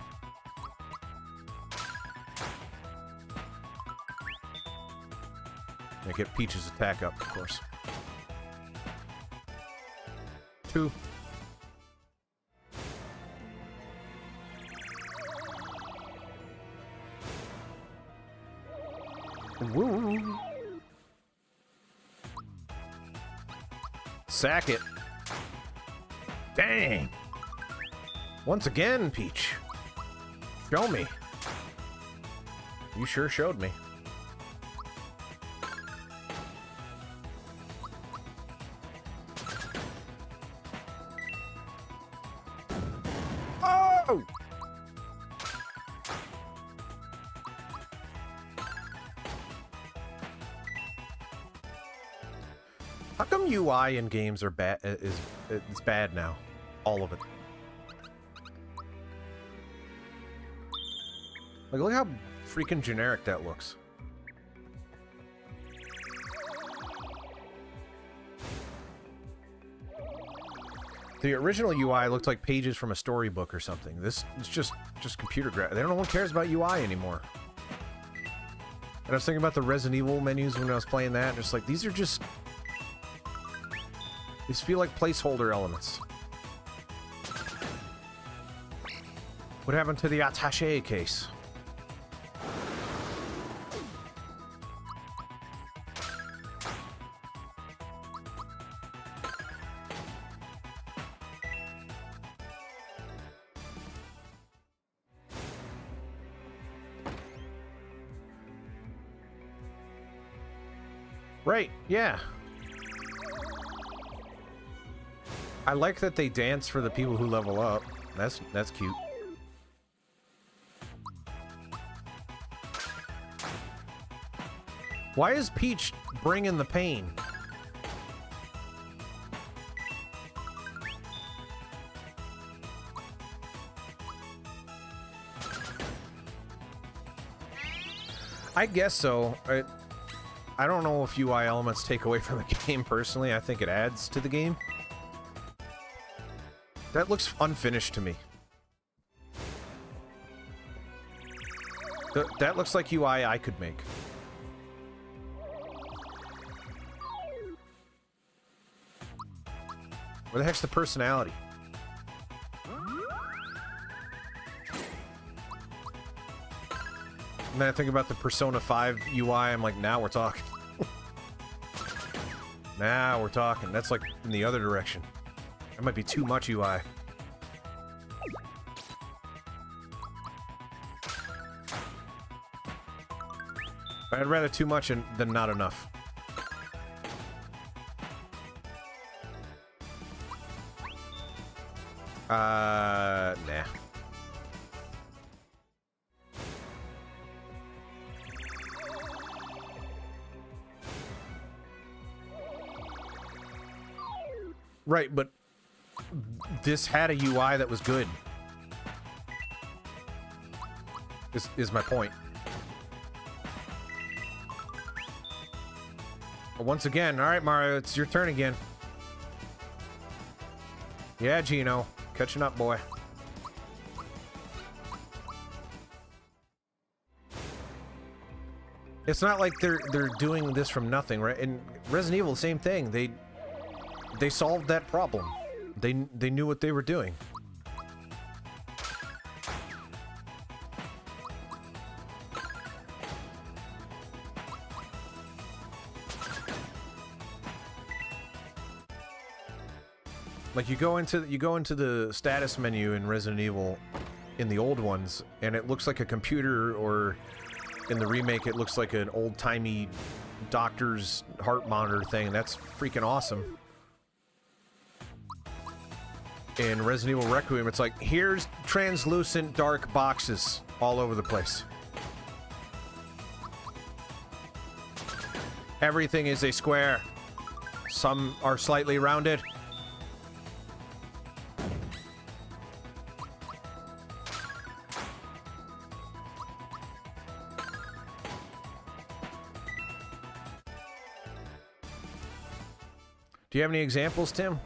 I get Peach's attack up, of course. 2. Woo. Sack it. Dang. Once again, Peach. Show me. You sure showed me. Oh! How come UI in games are bad? It's bad now, all of it. Like, look how freaking generic that looks. The original UI looked like pages from a storybook or something. This is just computer graphics. No one cares about UI anymore. And I was thinking about the Resident Evil menus when I was playing that. Just like, these are just... These feel like placeholder elements. What happened to the attaché case? Right, yeah. I like that they dance for the people who level up. That's cute. Why is Peach bringing the pain? I guess so. I don't know if UI elements take away from the game, personally. I think it adds to the game. That looks unfinished to me. That looks like UI I could make. Where the heck's the personality? And then I think about the Persona 5 UI, I'm like, now we're talking. Now we're talking. That's like in the other direction. That might be too much UI. I'd rather too much than not enough. Nah. Right, but this had a UI that was good. This is my point. Once again, all right, Mario, it's your turn again. Yeah, Gino, catching up, boy. It's not like they're doing this from nothing, right? In Resident Evil, same thing. They solved that problem. They knew what they were doing. Like you go into the status menu in Resident Evil in the old ones, and it looks like a computer, or in the remake it looks like an old-timey doctor's heart monitor thing. That's freaking awesome. In Resident Evil Requiem, it's like, here's translucent dark boxes all over the place. Everything is a square. Some are slightly rounded. Do you have any examples, Tim?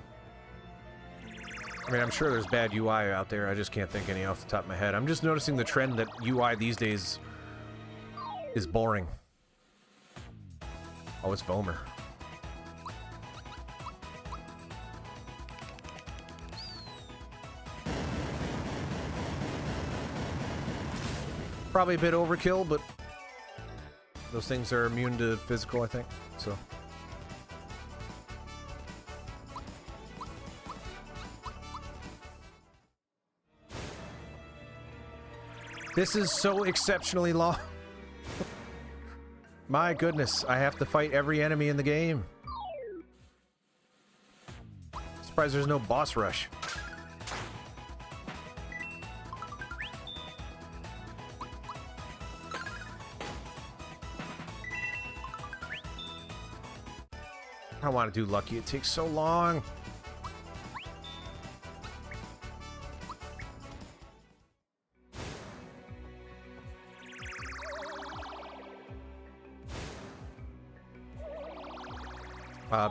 I mean, I'm sure there's bad UI out there. I just can't think any off the top of my head. I'm just noticing the trend that UI these days is boring. Oh, it's Vomer. Probably a bit overkill, but those things are immune to physical, I think, so... This is so exceptionally long. My goodness, I have to fight every enemy in the game. Surprised there's no boss rush. I want to do Lucky. It takes so long.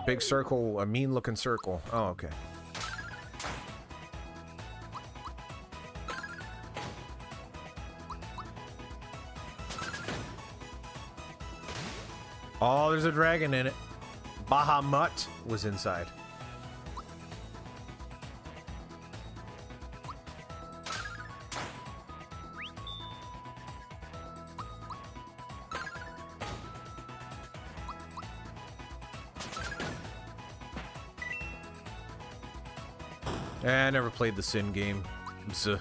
Big circle, a mean-looking circle. Oh, okay. Oh, there's a dragon in it. Bahamut was inside. I never played the Sin game. So.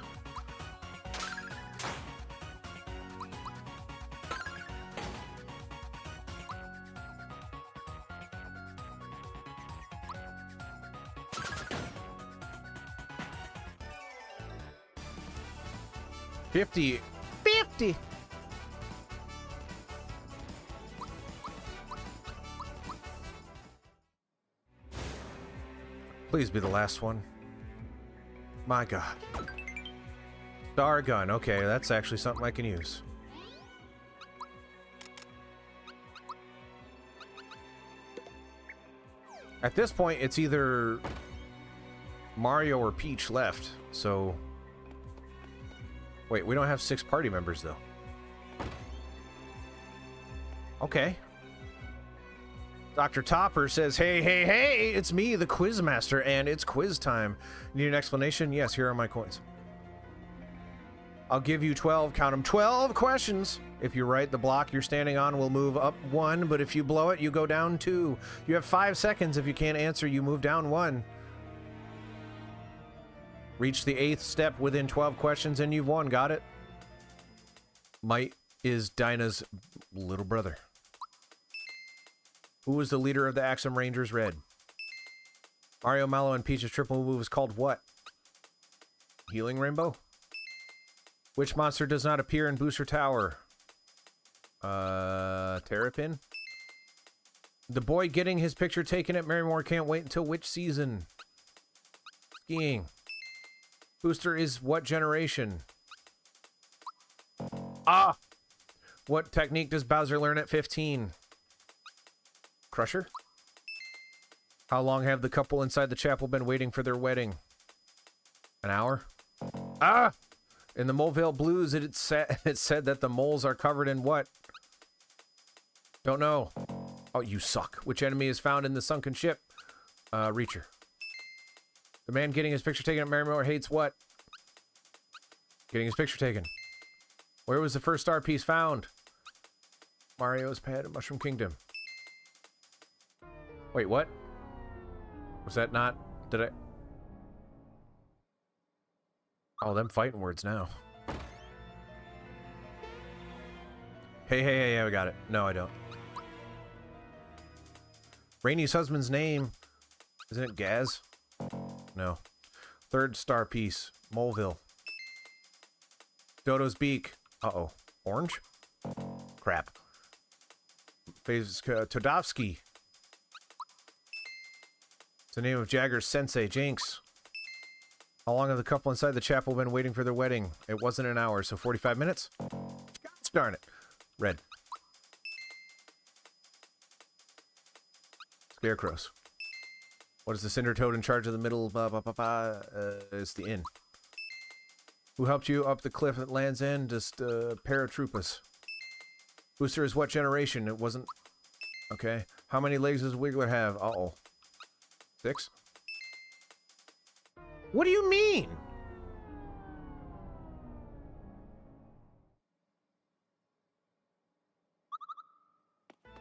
$50. Please be the last one. My God. Star gun. Okay, that's actually something I can use. At this point, it's either Mario or Peach left, so... Wait, we don't have 6 party members, though. Okay. Dr. Topper says, hey, hey, hey, it's me, the Quizmaster, and it's quiz time. Need an explanation? Yes, here are my coins. I'll give you 12, count them, 12 questions. If you're right, the block you're standing on will move up 1, but if you blow it, you go down 2. You have 5 seconds. If you can't answer, you move down 1. Reach the 8th step within 12 questions, and you've won. Got it? Might is Dinah's little brother. Who was the leader of the Axum Rangers Red? Mario, Mallow, and Peach's triple move is called what? Healing rainbow? Which monster does not appear in Booster Tower? Terrapin? The boy getting his picture taken at Marymore can't wait until which season? Skiing. Booster is what generation? Ah! What technique does Bowser learn at 15? Crusher? How long have the couple inside the chapel been waiting for their wedding? An hour? Ah! In the Molevale Blues, it said that the moles are covered in what? Don't know. Oh, you suck. Which enemy is found in the sunken ship? Reacher. The man getting his picture taken at Marymore hates what? Getting his picture taken. Where was the first star piece found? Mario's pad in Mushroom Kingdom. Wait, what? Was that not... Did I... Oh, them fighting words now. Hey, I got it. No, I don't. Rainy's husband's name... Isn't it Gaz? No. Third star piece. Moleville. Dodo's beak. Uh-oh. Orange? Crap. Todovsky. It's the name of Jagger's sensei, Jinx. How long have the couple inside the chapel been waiting for their wedding? It wasn't an hour, so 45 minutes? Gosh darn it. Red. Scarecrows. What is the Cinder Toad in charge of the middle? It's the inn. Who helped you up the cliff at Land's End? Just paratroopers. Booster is what generation? It wasn't... Okay. How many legs does Wiggler have? Uh-oh. 6? What do you mean?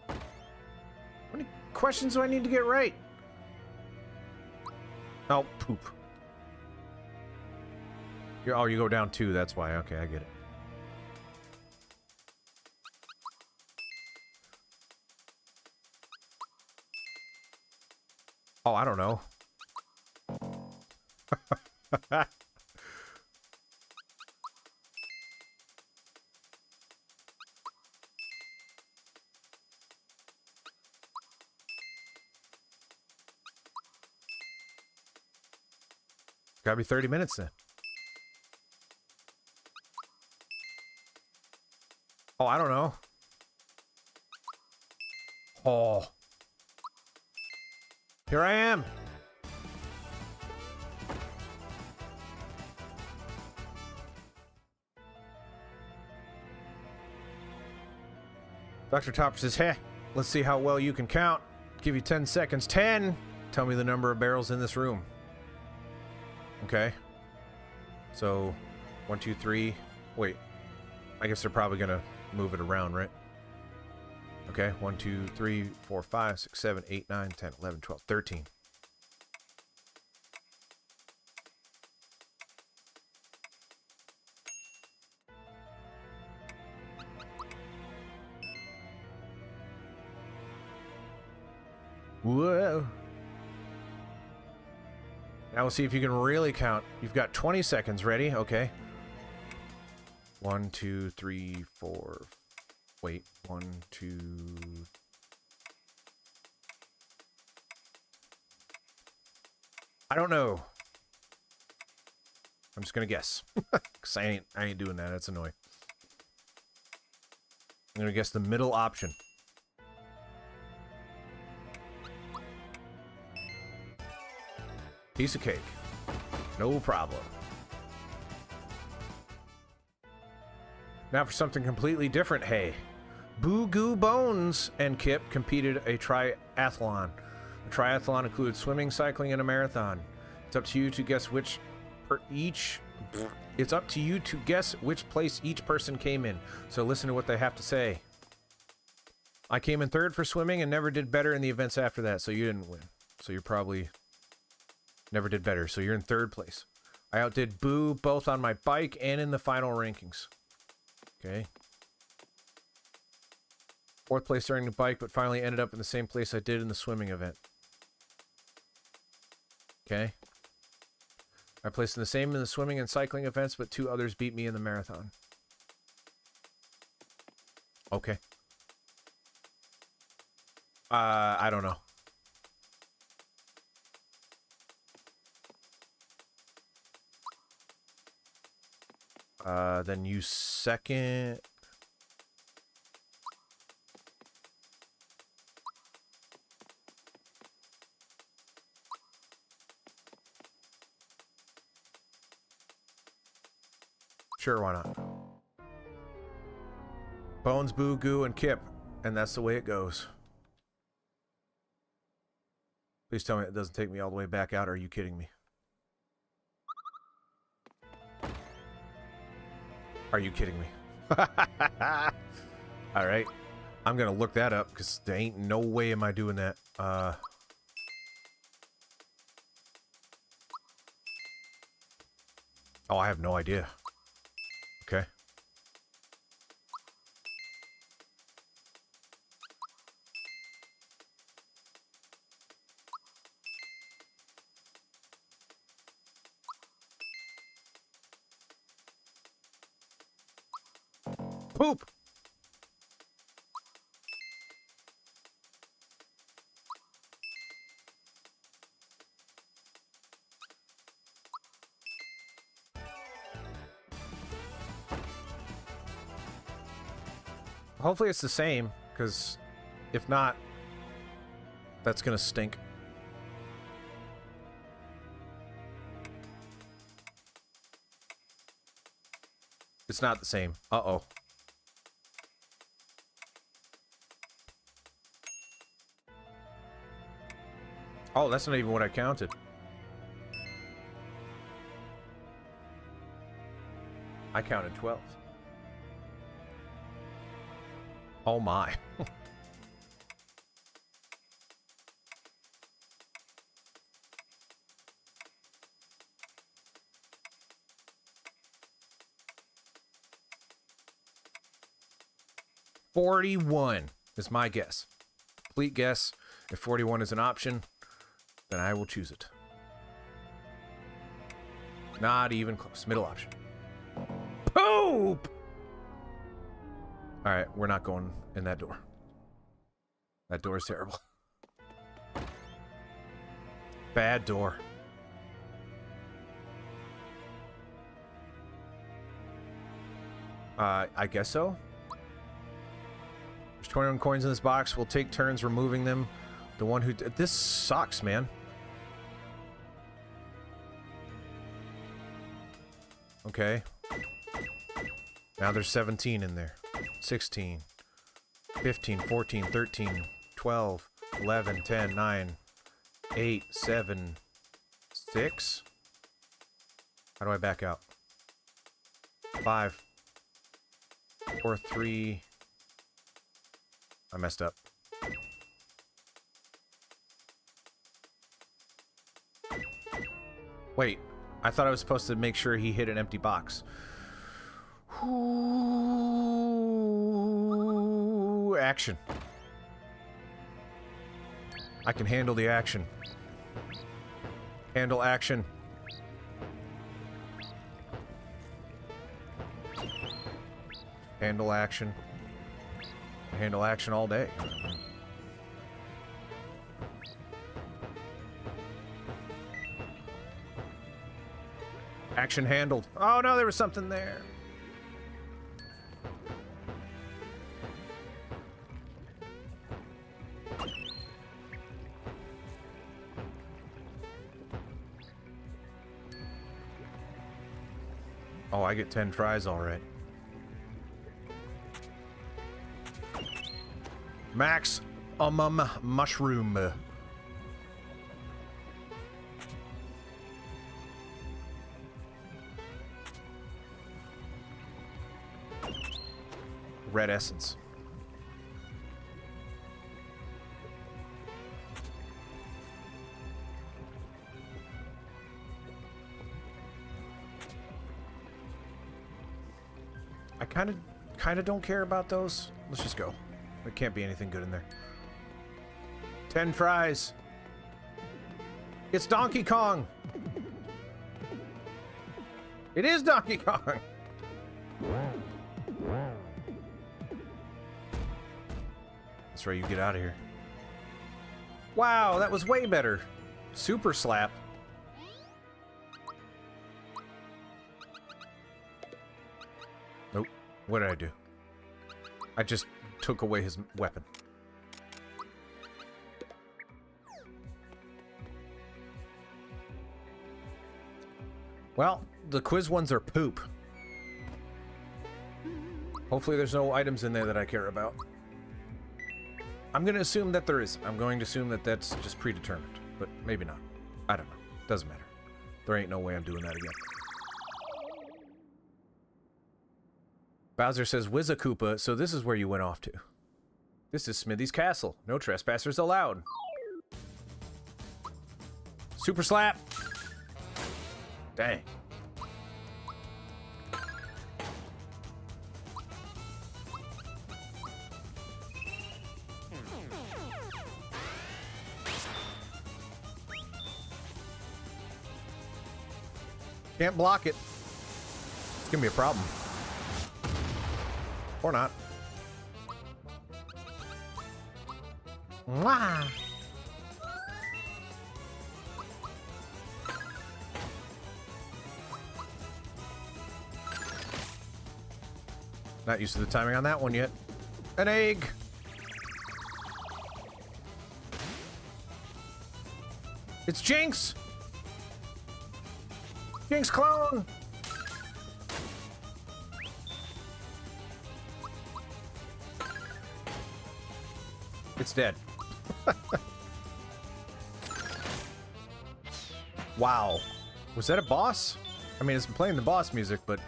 How many questions do I need to get right? Oh, poop. Oh, you go down 2, that's why. Okay, I get it. Oh, I don't know. Gotta be 30 minutes then. Oh, I don't know. Oh. Here I am. Dr. Topper says, hey, let's see how well you can count. Give you 10 seconds. 10! Tell me the number of barrels in this room. Okay. So, 1, 2, 3. Wait. I guess they're probably gonna move it around, right? Okay. 1, 2, 3, 4, 5, 6, 7, 8, 9, 10, 11, 12, 13. Whoa. Now we'll see if you can really count. You've got 20 seconds. Ready? Okay. 1, 2, 3, 4. Wait. 1, 2. I don't know. I'm just gonna guess. Cause I ain't doing that. That's annoying. I'm gonna guess the middle option. Piece of cake. No problem. Now for something completely different, hey. Boo Goo Bones and Kip competed a triathlon. The triathlon included swimming, cycling, and a marathon. It's up to you to guess which It's up to you to guess which place each person came in. So listen to what they have to say. I came in 3rd for swimming and never did better in the events after that, so you didn't win. So you're probably never did better, so you're in 3rd place. I outdid Boo both on my bike and in the final rankings. Okay. 4th place during the bike, but finally ended up in the same place I did in the swimming event. Okay. I placed in the same in the swimming and cycling events, but 2 others beat me in the marathon. Okay. I don't know. Then you second. Sure, why not? Bones, Boo, Goo, and Kip. And that's the way it goes. Please tell me it doesn't take me all the way back out. Are you kidding me? Are you kidding me? Alright. I'm gonna look that up, because there ain't no way am I doing that. Oh, I have no idea. Okay. Poop! Hopefully it's the same, because if not, that's gonna stink. It's not the same. Uh-oh. Oh, that's not even what I counted. I counted 12. Oh my. $41 is my guess. Complete guess. If 41 is an option, then I will choose it. Not even close. Middle option. Poop! Alright, we're not going in that door. That door is terrible. Bad door. I guess so. There's 21 coins in this box. We'll take turns removing them. The one who... This sucks, man. Okay. Now there's 17 in there. 16. 15, 14, 13, 12, 11, 10, 9, 8, 7, 6? How do I back out? 5, 4, 3... I messed up. Wait, I thought I was supposed to make sure he hit an empty box. Ooh, action. I can handle the action. Handle action. Handle action. Handle action all day. Action handled. Oh no, there was something there. Oh, I get 10 tries, all right. Max mushroom. Red essence. I kind of don't care about those. Let's just go. There can't be anything good in there. 10 tries. It's Donkey Kong. It is Donkey Kong! That's right, you get out of here. Wow, that was way better. Super slap. Nope. What did I do? I just took away his weapon. Well, the quiz ones are poop. Hopefully there's no items in there that I care about. I'm going to assume that there is. I'm going to assume that that's just predetermined. But maybe not. I don't know. Doesn't matter. There ain't no way I'm doing that again. Bowser says, Wiz-A-Koopa, so this is where you went off to. This is Smithy's castle. No trespassers allowed. Super slap! Dang. Can't block it. It's gonna be a problem. Or not. Mwah! Not used to the timing on that one yet. An egg! It's Jinx! Jinx clone! It's dead. Wow. Was that a boss? I mean, it's been playing the boss music, but...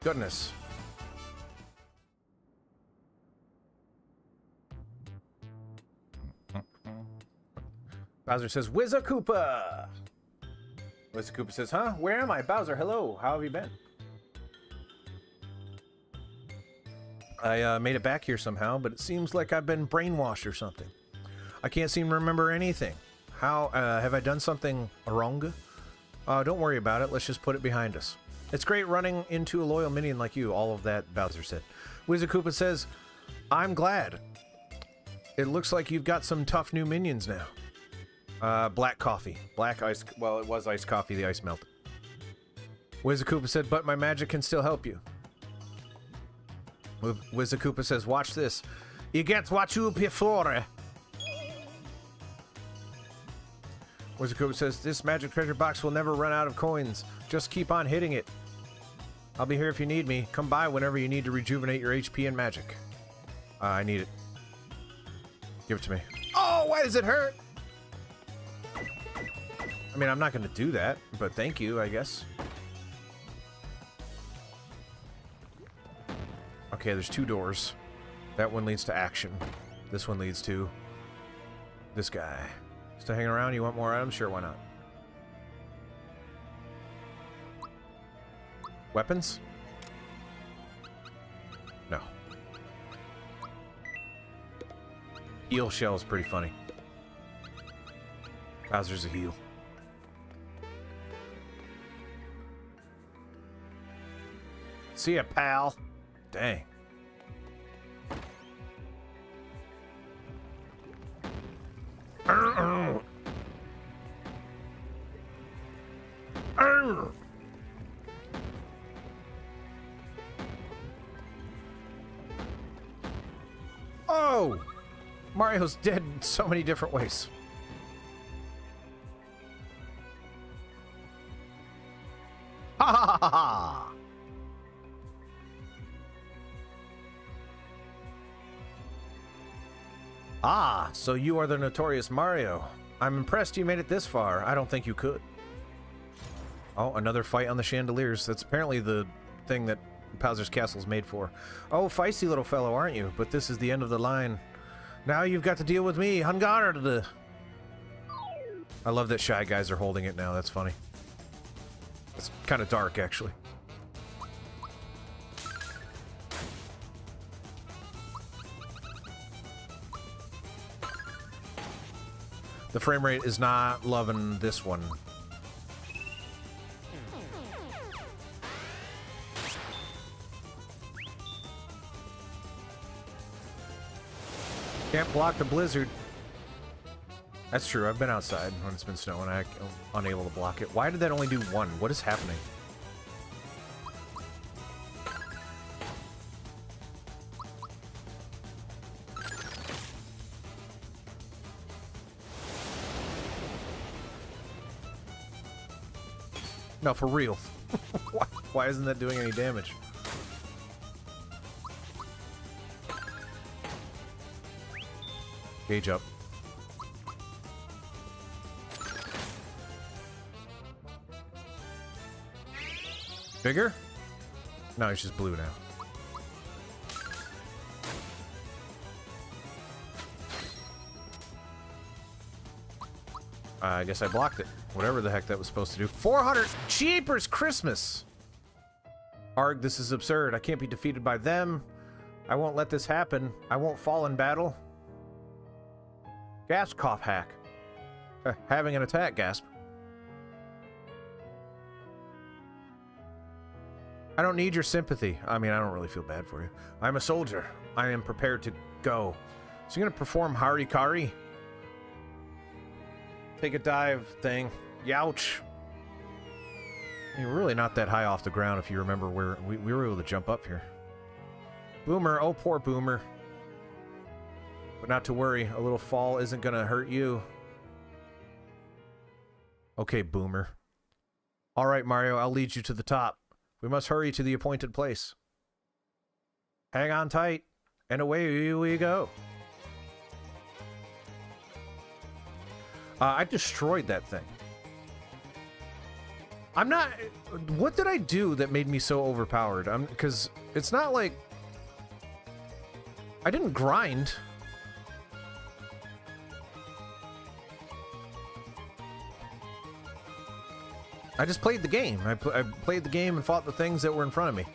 Goodness. Bowser says, Wiz-A-Koopa! Wiz-A-Koopa says, huh? Where am I? Bowser, hello. How have you been? I made it back here somehow, but it seems like I've been brainwashed or something. I can't seem to remember anything. How, have I done something wrong? Don't worry about it. Let's just put it behind us. It's great running into a loyal minion like you. All of that, Bowser said. Wiz-A-Koopa says, I'm glad. It looks like you've got some tough new minions now. Black coffee. Black ice... Well, it was iced coffee. The ice melted. Wiz-A-Koopa said, but my magic can still help you. Wiz-A-Koopa says, watch this. You get what you pay for. Wiz-A-Koopa says, this magic treasure box will never run out of coins. Just keep on hitting it. I'll be here if you need me. Come by whenever you need to rejuvenate your HP and magic. I need it. Give it to me. Oh, why does it hurt? I mean, I'm not going to do that, but thank you, I guess. Okay, there's two doors. That one leads to action. This one leads to this guy. Still hanging around? You want more items? Sure, why not? Weapons? No. Eel shell is pretty funny. Bowser's a heel. See ya, pal. Dang. Oh! Mario's dead in so many different ways. Ha ha ha ha! Ah, so you are the notorious Mario. I'm impressed you made it this far. I don't think you could. Oh, another fight on the chandeliers. That's apparently the thing that Bowser's Castle is made for. Oh, feisty little fellow, aren't you? But this is the end of the line. Now you've got to deal with me. Hungard. I love that Shy Guys are holding it now. That's funny. It's kind of dark, actually. The frame rate is not loving this one. Can't block the blizzard. That's true. I've been outside when it's been snowing. I'm unable to block it. Why did that only do one? What is happening? No, for real. Why isn't that doing any damage? Gauge up. Bigger? No, he's just blue now. I guess I blocked it. Whatever the heck that was supposed to do. 400 Jeepers Christmas! Arg, this is absurd. I can't be defeated by them. I won't let this happen. I won't fall in battle. Gasp cough hack. Having an attack, gasp. I don't need your sympathy. I mean, I don't really feel bad for you. I'm a soldier. I am prepared to go. So you're gonna perform Harikari? Take a dive thing. Youch. You're really not that high off the ground if you remember where we were able to jump up here. Boomer, oh poor Boomer. But not to worry, a little fall isn't gonna hurt you. Okay, Boomer. Alright, Mario, I'll lead you to the top. We must hurry to the appointed place. Hang on tight, and away we go. I destroyed that thing. I'm not... What did I do that made me so overpowered? Because it's not like... I didn't grind. I just played the game. I played the game and fought the things that were in front of me.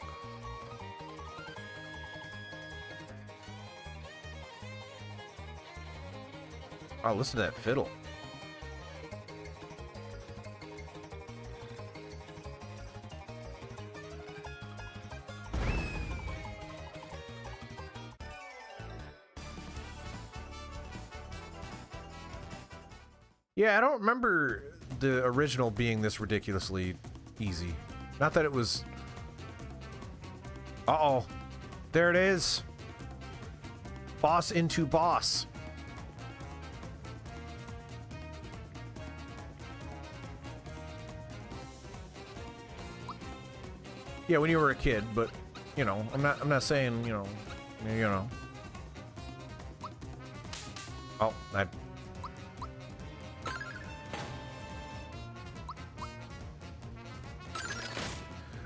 Oh, listen to that fiddle. Yeah, I don't remember the original being this ridiculously easy. Not that it was... Uh-oh. There it is. Boss into boss. Yeah, when you were a kid, but you know, I'm not saying, you know. Oh,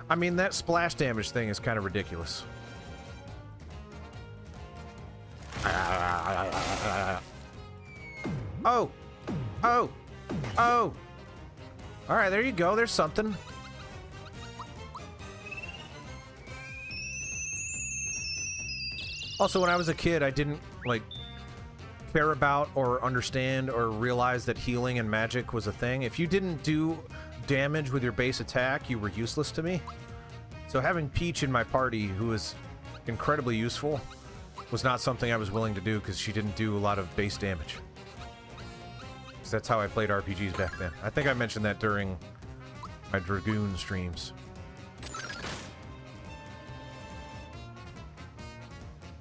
I mean, that splash damage thing is kind of ridiculous. Oh! Oh! Oh! Alright, there you go. There's something. Also, when I was a kid, I didn't, like, care about or understand or realize that healing and magic was a thing. If you didn't do damage with your base attack, you were useless to me. So having Peach in my party, who is incredibly useful, was not something I was willing to do because she didn't do a lot of base damage. So that's how I played RPGs back then. I think I mentioned that during my Dragoon streams.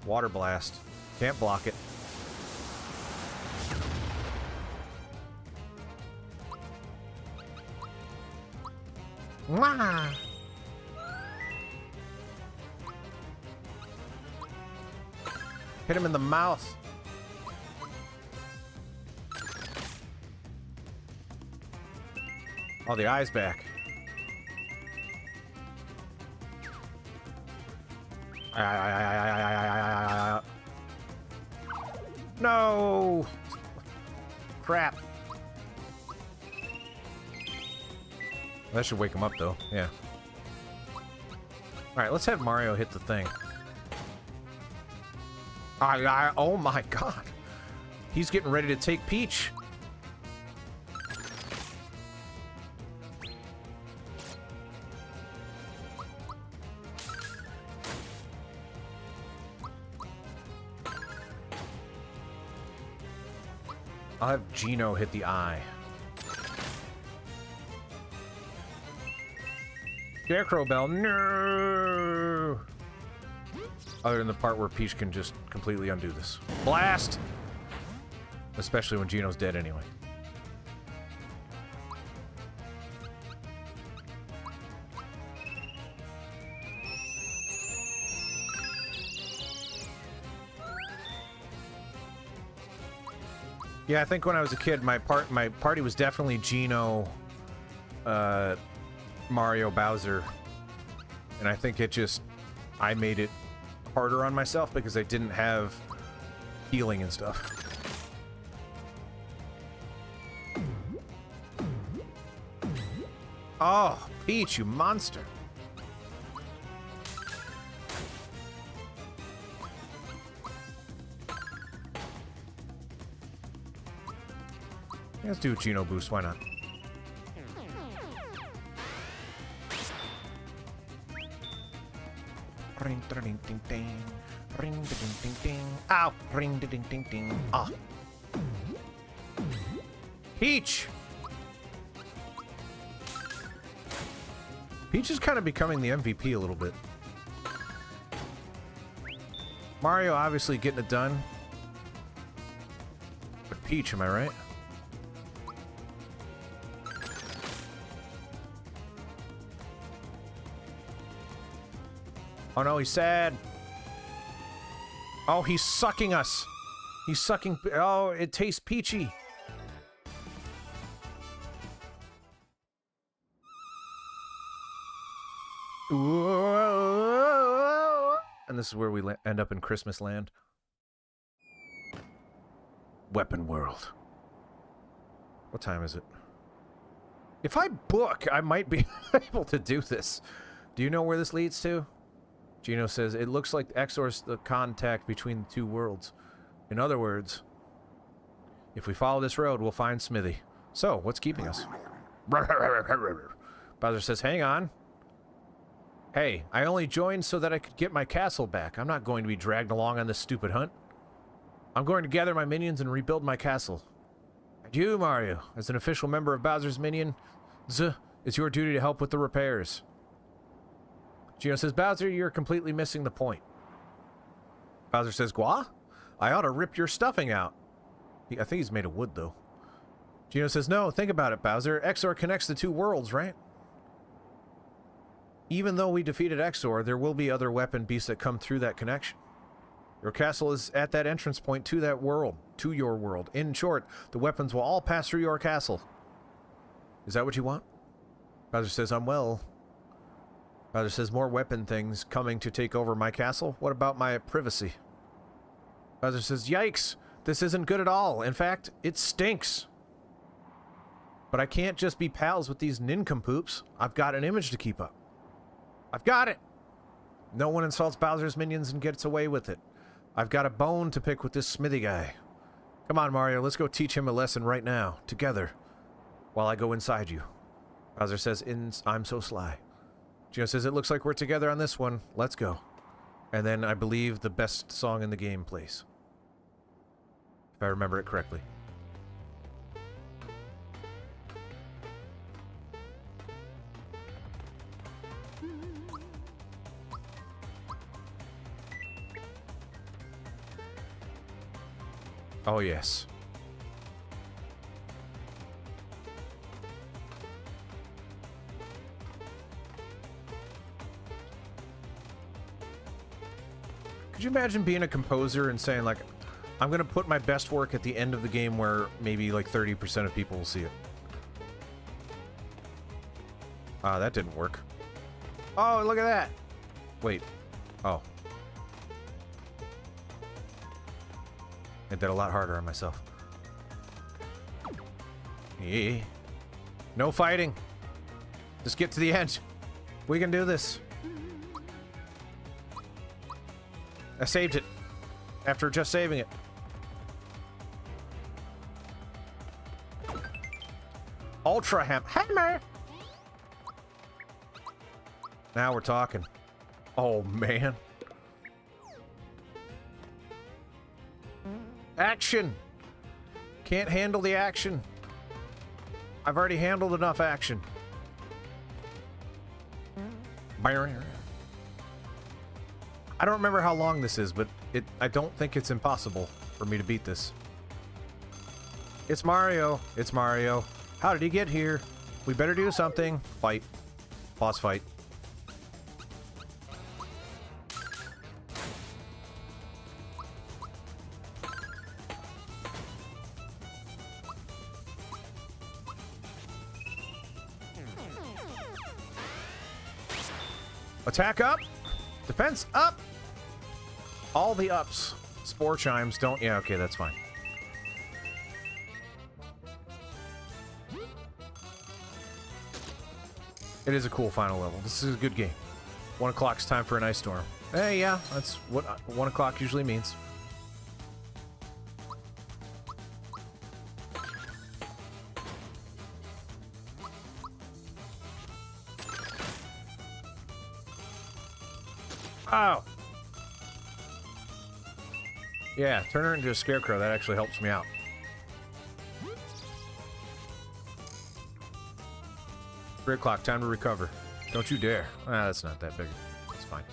Water Blast. Can't block it. Mwah! Hit him in the mouth. Oh, the eye's back. No! Crap. That should wake him up, though. Yeah. Alright, let's have Mario hit the thing. Oh my god. He's getting ready to take Peach. I'll have Gino hit the eye. Scarecrow Bell, no! Other than the part where Peach can just completely undo this. Blast! Especially when Gino's dead anyway. Yeah, I think when I was a kid, my party was definitely Gino, Mario, Bowser, and I think I made it harder on myself because I didn't have healing and stuff. Oh, Peach, you monster. Let's do a Geno boost, why not? Ring ding ding ding. Ring ding ding ding. Ow! Ring ding ding ding. Ah. Peach! Peach is kind of becoming the MVP a little bit. Mario obviously getting it done. But Peach, am I right? Oh no, he's sad. Oh, he's sucking us. He's sucking. Oh, it tastes peachy. And this is where we end up in Christmas land. Weapon World. What time is it? If I book, I might be able to do this. Do you know where this leads to? Gino says, it looks like Exor's the contact between the two worlds. In other words, if we follow this road, we'll find Smithy. So, what's keeping us? Bowser says, hang on. Hey, I only joined so that I could get my castle back. I'm not going to be dragged along on this stupid hunt. I'm going to gather my minions and rebuild my castle. And you, Mario, as an official member of Bowser's Minion, it's your duty to help with the repairs. Gino says, Bowser, you're completely missing the point. Bowser says, Gwa? I ought to rip your stuffing out. I think he's made of wood, though. Gino says, no, think about it, Bowser. Exor connects the two worlds, right? Even though we defeated Exor, there will be other weapon beasts that come through that connection. Your castle is at that entrance point to that world, to your world. In short, the weapons will all pass through your castle. Is that what you want? Bowser says, well... Bowser says, more weapon things coming to take over my castle? What about my privacy? Bowser says, yikes! This isn't good at all. In fact, it stinks. But I can't just be pals with these nincompoops. I've got an image to keep up. I've got it! No one insults Bowser's minions and gets away with it. I've got a bone to pick with this Smithy guy. Come on, Mario, let's go teach him a lesson right now, together, while I go inside you. Bowser says, I'm so sly. Gino says, it looks like we're together on this one. Let's go. And then I believe the best song in the game plays. If I remember it correctly. Oh, yes. Could you imagine being a composer and saying, like, I'm going to put my best work at the end of the game where maybe, like, 30% of people will see it? Ah, that didn't work. Oh, look at that! Wait. Oh. I did a lot harder on myself. Yeah. No fighting. Just get to the end. We can do this. I saved it. After just saving it. Ultra Hammer! Now we're talking. Oh, man. Action! Can't handle the action. I've already handled enough action. I don't remember how long this is, but I don't think it's impossible for me to beat this. It's Mario. It's Mario. How did he get here? We better do something. Fight. Boss fight. Attack up. Defense up. All the ups. Spore chimes don't... Yeah, okay, that's fine. It is a cool final level. This is a good game. 1 o'clock's time for an ice storm. Hey, yeah, that's what 1 o'clock usually means. Oh! Yeah, turn her into a scarecrow. That actually helps me out. Three o'clock, time to recover. Don't you dare. Ah, that's not that big. It's fine.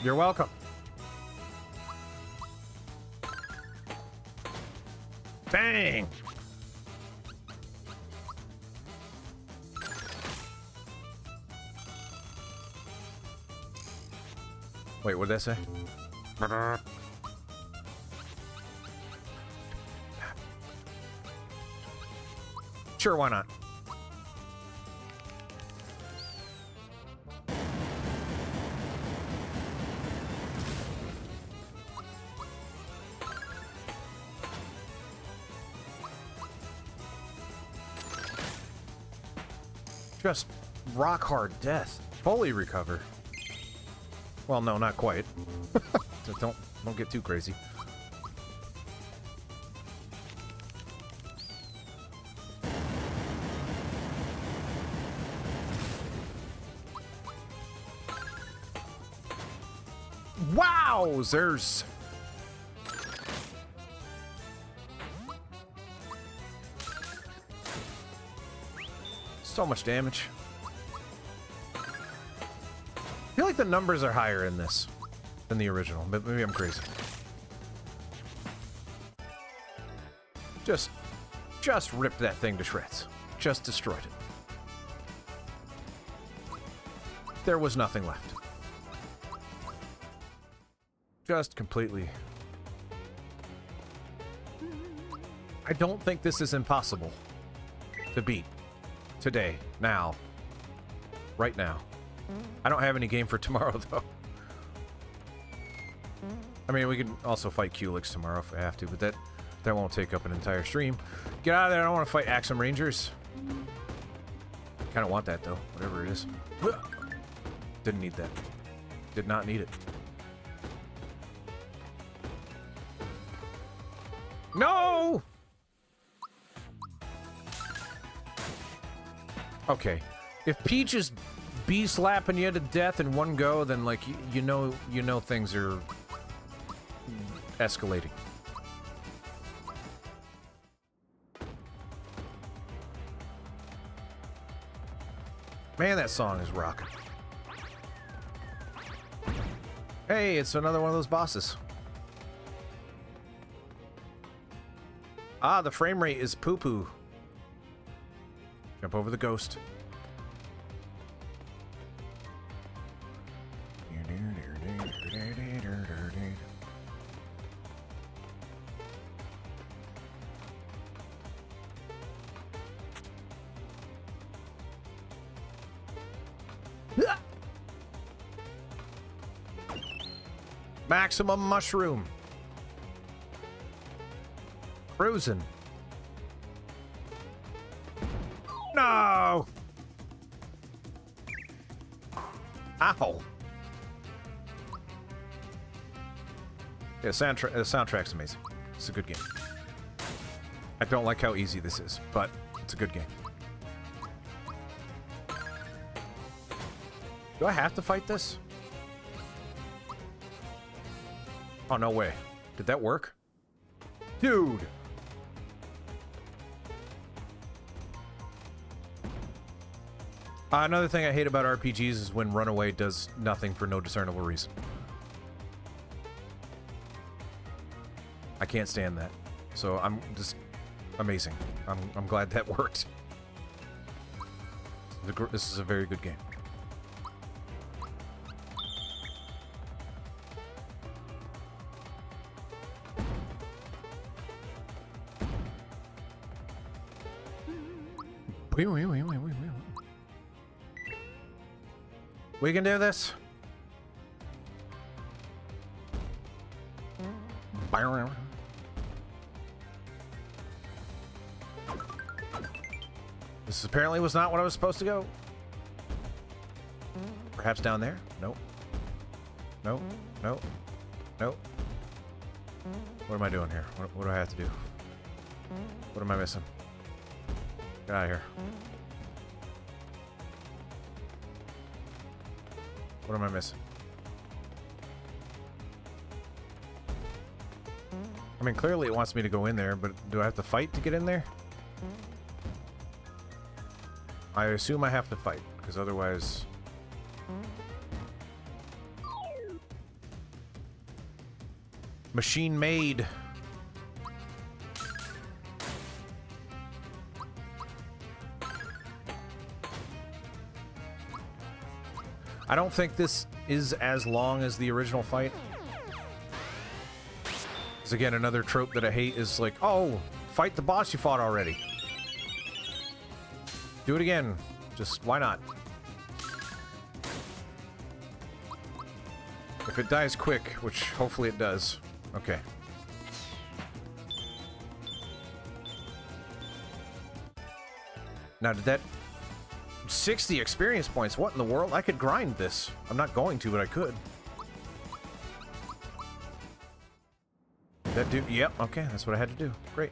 You're welcome. Bang! Wait, what did I say? Sure, why not? Just rock hard death. Fully recover. Well, no, not quite. So don't get too crazy. Wowzers! So much damage. I feel like the numbers are higher in this than the original, but maybe I'm crazy. Just ripped that thing to shreds. Just destroyed it. There was nothing left. Just completely. I don't think this is impossible to beat today, now, right now. I don't have any game for tomorrow, though. I mean, we can also fight Culex tomorrow if we have to, but that won't take up an entire stream. Get out of there, I don't want to fight Axum Rangers. Kind of want that, though, whatever it is. Didn't need that. Did not need it. No! Okay. If Peach is bee-slapping you to death in one go, then, like, you know things are escalating. Man, that song is rocking. Hey, it's another one of those bosses. Ah, the frame rate is poo-poo. Jump over the ghost. Maximum mushroom. Cruising. No! Ow! Yeah, the soundtrack's amazing. It's a good game. I don't like how easy this is, but it's a good game. Do I have to fight this? Oh, no way. Did that work? Dude! Another thing I hate about RPGs is when Runaway does nothing for no discernible reason. I can't stand that. So I'm just amazing. I'm glad that worked. This is a very good game. We can do this. This apparently was not what I was supposed to go. Perhaps down there? Nope. Nope. Nope. Nope. What am I doing here? What do I have to do? What am I missing? Get out of here. What am I missing? I mean, clearly it wants me to go in there, but do I have to fight to get in there? I assume I have to fight, because otherwise... Machine made. I don't think this is as long as the original fight. Because again, another trope that I hate is like, oh, fight the boss you fought already. Do it again. Just, why not? If it dies quick, which hopefully it does. Okay. Now, did that... 60 experience points. What in the world? I could grind this. I'm not going to, but I could. That dude... Yep, okay. That's what I had to do. Great.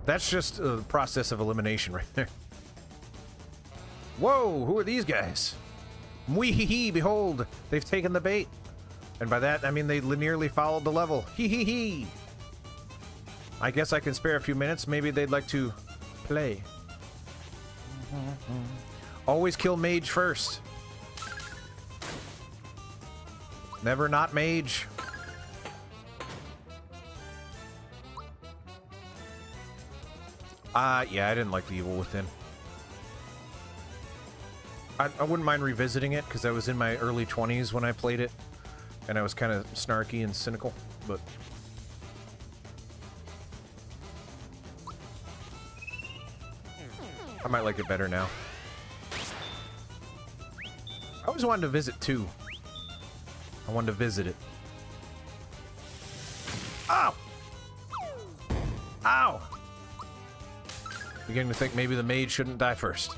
That's just a process of elimination right there. Whoa! Who are these guys? Mwee-hee-hee, behold! They've taken the bait. And by that, I mean they linearly followed the level. Hee-hee-hee! I guess I can spare a few minutes. Maybe they'd like to play. Always kill mage first. Never not mage. Yeah, I didn't like the Evil Within. I wouldn't mind revisiting it, because I was in my early 20s when I played it. And I was kind of snarky and cynical, but... I might like it better now. I always wanted to visit 2. I wanted to visit it. Ow! Ow! Beginning to think maybe the mage shouldn't die first.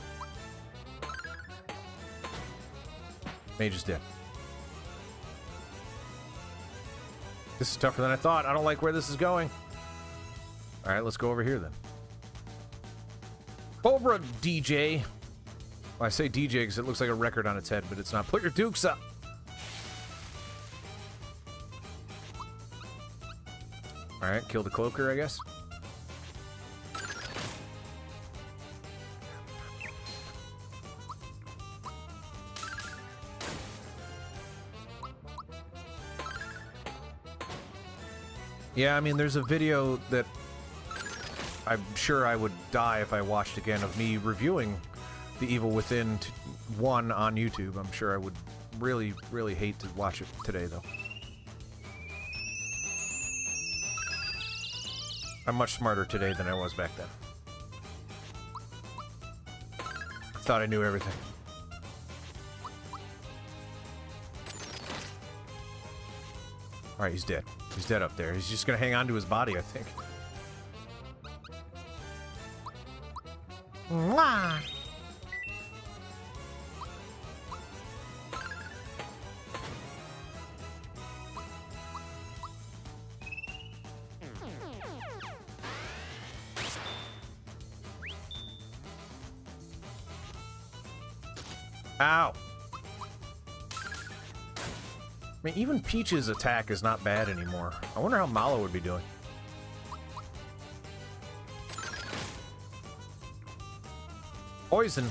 Mage is dead. This is tougher than I thought. I don't like where this is going. Alright, let's go over here then. Cobra DJ. Well, I say DJ because it looks like a record on its head, but it's not. Put your dukes up! Alright, kill the cloaker, I guess. Yeah, I mean, there's a video that I'm sure I would die if I watched again of me reviewing The Evil Within 1 on YouTube. I'm sure I would really, really hate to watch it today, though. I'm much smarter today than I was back then. I thought I knew everything. Alright, he's dead. He's dead up there. He's just gonna hang on to his body, I think. Mwah! Ow! I mean, even Peach's attack is not bad anymore. I wonder how Malo would be doing. Poison.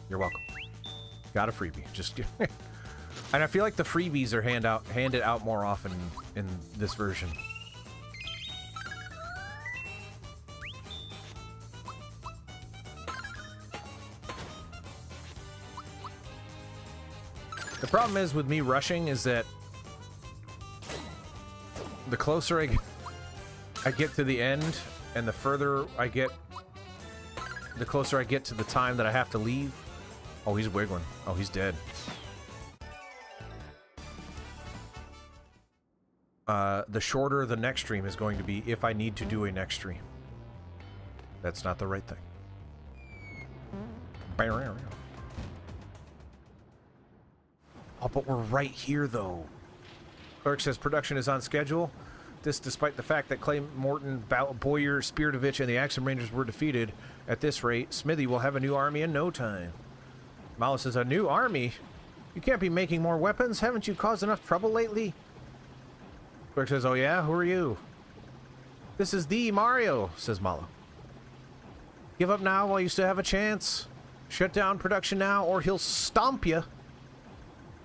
You're welcome. Got a freebie. Just and I feel like the freebies are handed out more often in this version. The problem is with me rushing is that the closer I get to the end, and the further I get, the closer I get to the time that I have to leave. Oh, he's wiggling. Oh, he's dead. The shorter the next stream is going to be if I need to do a next stream. That's not the right thing. Oh, but we're right here, though. Clerk says production is on schedule. This despite the fact that Clay Morton, Boyer, Spiritovich, and the Axum Rangers were defeated. At this rate, Smithy will have a new army in no time. Malo says, a new army? You can't be making more weapons. Haven't you caused enough trouble lately? Clerk says, oh yeah? Who are you? This is the Mario, says Malo. Give up now while you still have a chance. Shut down production now or he'll stomp you.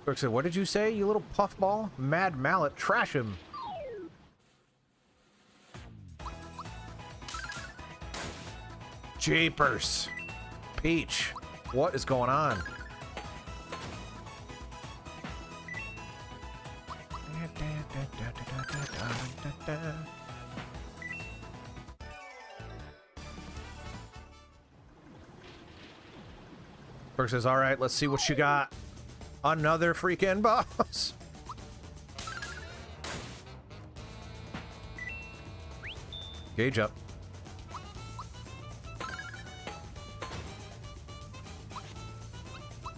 Clerk said, what did you say, you little puffball? Mad Mallet, trash him. Jeepers. Peach, what is going on? Clerk says, all right, let's see what you got. Another freaking boss. Gauge up.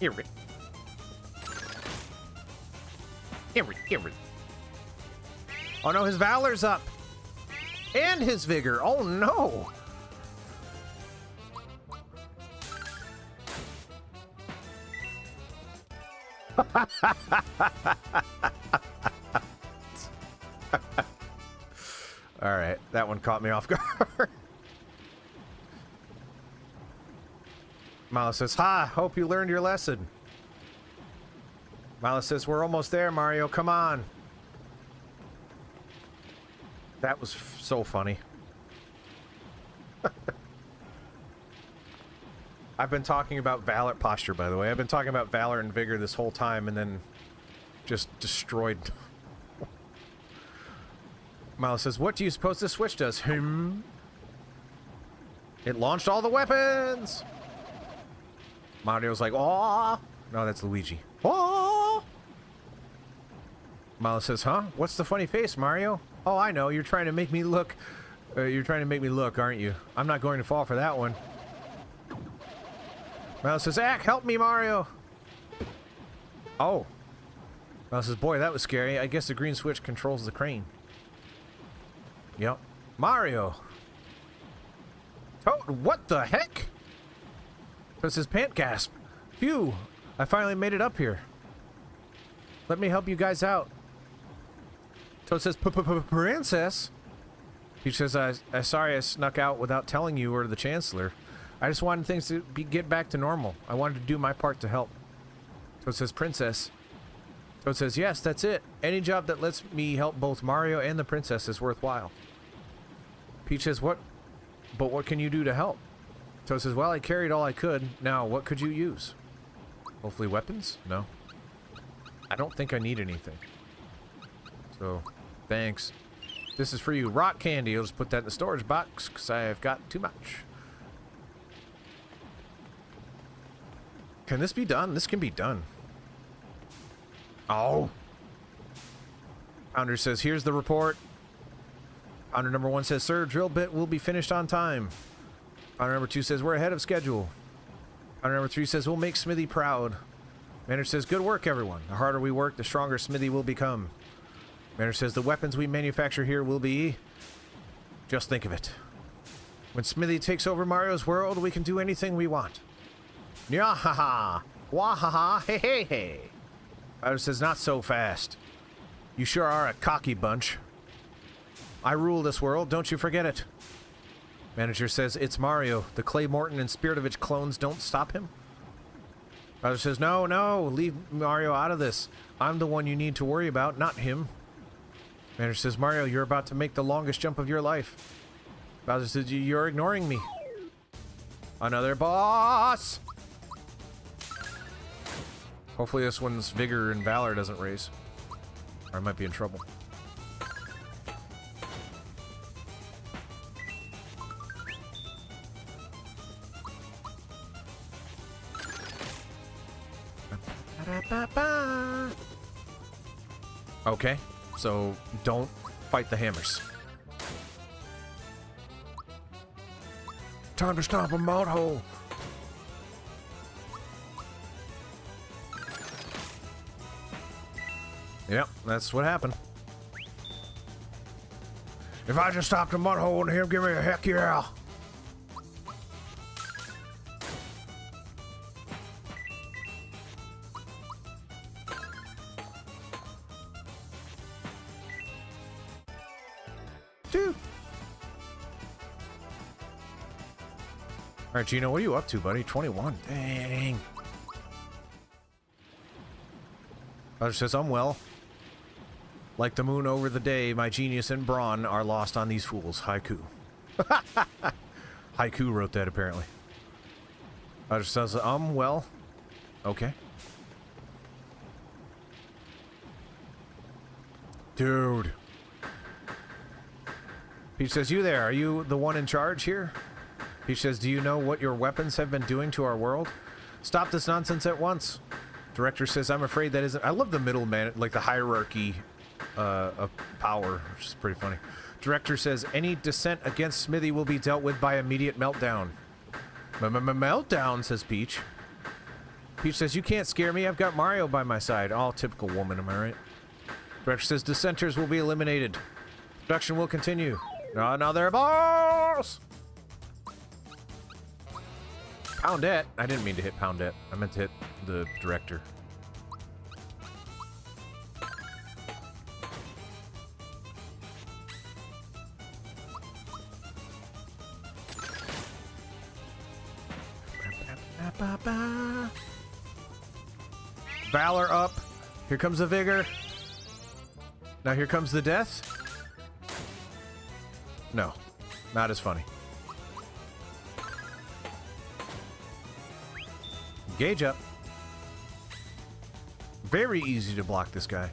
Here it. Oh no, his Valor's up. And his Vigor. Oh no. All right, that one caught me off guard. Malo says, ha, hope you learned your lesson. Malo says, we're almost there, Mario, come on. That was so funny. I've been talking about Valor posture, by the way. I've been talking about Valor and Vigor this whole time and then just destroyed. Malo says, what do you suppose this switch does? It launched all the weapons! Mario's like, oh no, that's Luigi. Oh! Malo says, huh? What's the funny face, Mario? Oh, I know. You're trying to make me look. You're trying to make me look, aren't you? I'm not going to fall for that one. Malo says, Ack, help me, Mario. Oh. Malo says, boy, that was scary. I guess the green switch controls the crane. Yep. Mario. Toad, what the heck? That's his pant gasp. Phew, I finally made it up here. Let me help you guys out. Toad says, Princess? He says, I'm sorry I snuck out without telling you or the Chancellor. I just wanted things to get back to normal. I wanted to do my part to help. Toad says, Princess. Toad says, yes, that's it. Any job that lets me help both Mario and the Princess is worthwhile. Peach says, what? But what can you do to help? Toad says, well, I carried all I could. Now, what could you use? Hopefully weapons? No. I don't think I need anything. So, thanks. This is for you. Rock candy. I'll just put that in the storage box because I've got too much. Can this be done? This can be done. Oh. Pounder says, here's the report. Pounder number 1 says, sir, drill bit will be finished on time. Pounder number 2 says, we're ahead of schedule. Pounder number 3 says, we'll make Smithy proud. Manager says, good work, everyone. The harder we work, the stronger Smithy will become. Manager says the weapons we manufacture here will be... Just think of it. When Smithy takes over Mario's world, we can do anything we want. Nya-ha-ha! Wah-ha-ha! Hey-hey-hey! Bowser says, not so fast. You sure are a cocky bunch. I rule this world, don't you forget it. Manager says, it's Mario. The Clay Morton and Spiritovich clones don't stop him. Bowser says, no, no, leave Mario out of this. I'm the one you need to worry about, not him. Manager says, Mario, you're about to make the longest jump of your life. Bowser says, you're ignoring me. Another boss! Hopefully this one's vigor and valor doesn't raise. Or I might be in trouble. Okay, so don't fight the hammers. Time to stomp a mouth hole. Yep, that's what happened. If I just stopped a mud hole in him, give me a heck yeah. Dude. Alright, Gino, what are you up to, buddy? 21. Dang. Bowser says, I'm well. Like the moon over the day, my genius and brawn are lost on these fools. Haiku. Haiku wrote that, apparently. Bowser says, well. Okay. Dude. Peach says, you there, are you the one in charge here? Peach says, do you know what your weapons have been doing to our world? Stop this nonsense at once. Director says, I'm afraid that isn't... I love the middleman, like the hierarchy of power, which is pretty funny. Director says, any dissent against Smithy will be dealt with by immediate meltdown. Meltdown, says Peach. Peach says, you can't scare me, I've got Mario by my side. All typical woman, am I right? Director says, dissenters will be eliminated. Production will continue. Another boss! Poundette? I didn't mean to hit Poundette. I meant to hit the director. Valor up. Here comes the vigor. Now here comes the death. No, not as funny. Gauge up. Very easy to block this guy.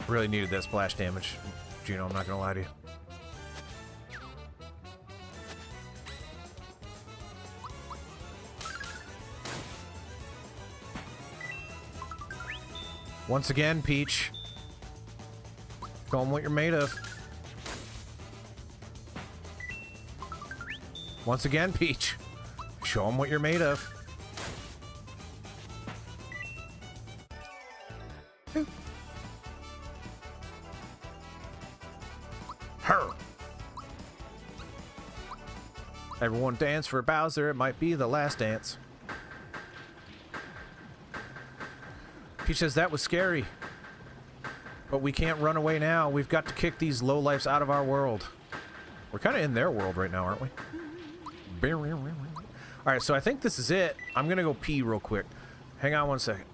Really needed that splash damage, Gino, I'm not gonna lie to you. Once again, Peach. Show 'em what you're made of. Once again, Peach. Show 'em what you're made of. Her. Everyone dance for Bowser. It might be the last dance. Peach says that was scary. But we can't run away now. We've got to kick these lowlifes out of our world. We're kind of in their world right now, aren't we? Alright, so I think this is it. I'm gonna go pee real quick. Hang on one second.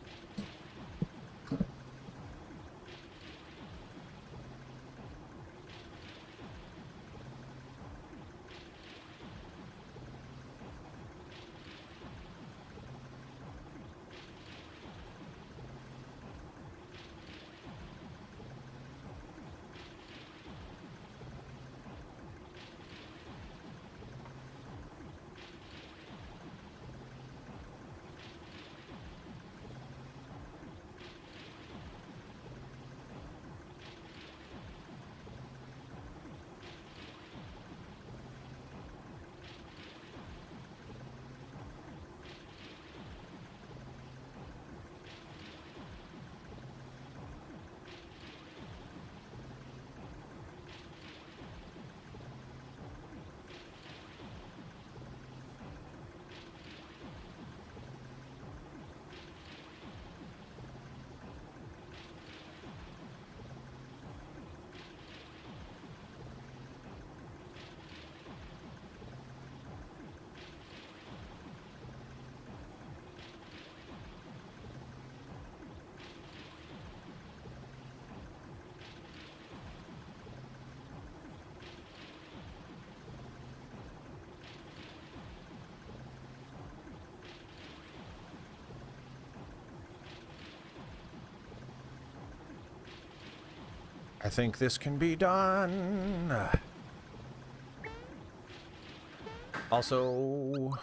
I think this can be done. Also,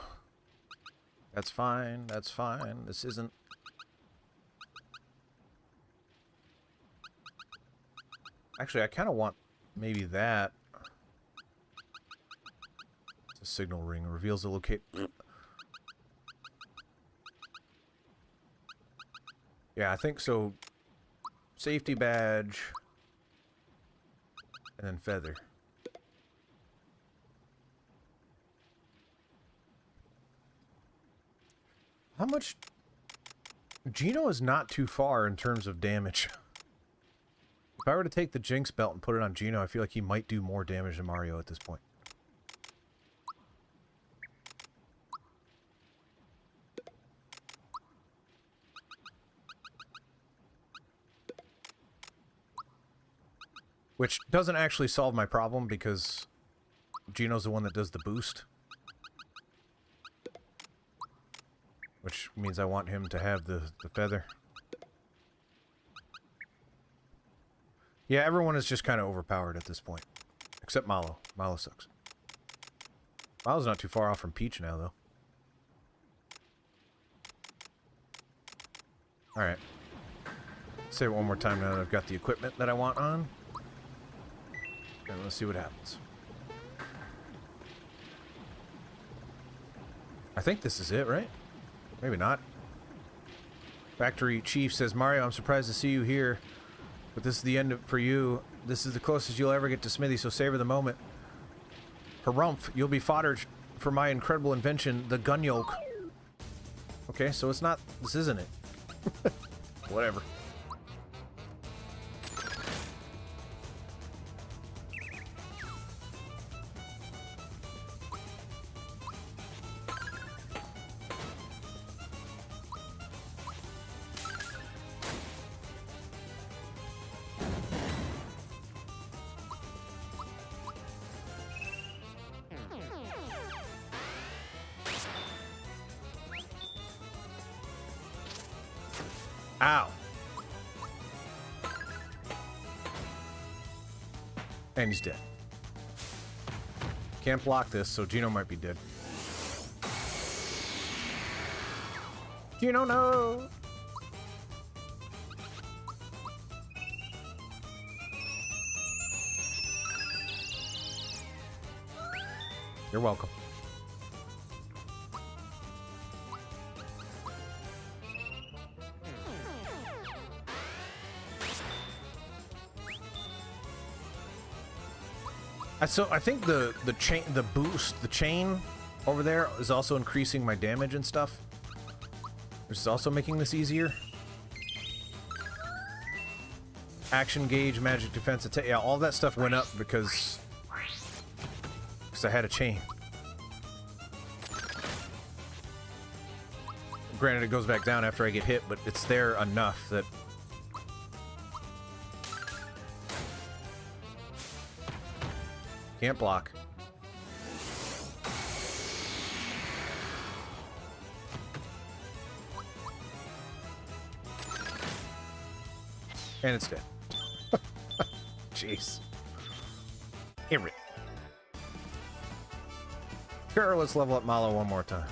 that's fine, that's fine. This isn't... Actually, I kind of want maybe that. It's a signal ring. Reveals the locate... Yeah, I think so. Safety badge. And then feather. How much... Gino is not too far in terms of damage. If I were to take the Jinx belt and put it on Gino, I feel like he might do more damage than Mario at this point. Which doesn't actually solve my problem because Gino's the one that does the boost. Which means I want him to have the feather. Yeah, everyone is just kind of overpowered at this point. Except Malo. Malo sucks. Malo's not too far off from Peach now, though. Alright. Say it one more time now that I've got the equipment that I want on. And let's see what happens. I think this is it, right? Maybe not. Factory Chief says, Mario, I'm surprised to see you here. But this is the end for you. This is the closest you'll ever get to Smithy, so savor the moment. Harumph, you'll be fodder for my incredible invention, the gun yoke. Okay, so it's not... This isn't it. Whatever. Ow. And he's dead. Can't block this, so Gino might be dead. Gino, no! You're welcome. So I think the chain over there is also increasing my damage and stuff. Which is also making this easier. Action gauge, magic defense, attack, yeah, all that stuff went up because I had a chain. Granted, it goes back down after I get hit, but it's there enough that... Can't block. And it's dead. Jeez. Here it. Sure, let's level up Malo one more time.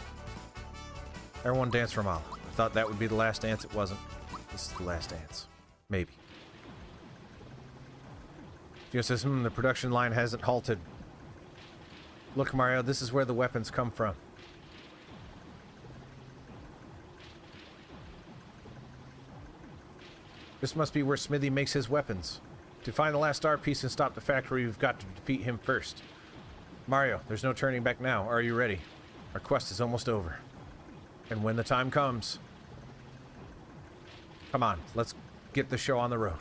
Everyone dance for Malo. I thought that would be the last dance. It wasn't. This is the last dance. Maybe. Geosystem, the production line hasn't halted. Look, Mario, this is where the weapons come from. This must be where Smithy makes his weapons. To find the last star piece and stop the factory, we've got to defeat him first. Mario, there's no turning back now. Are you ready? Our quest is almost over. And when the time comes... Come on, let's get the show on the road.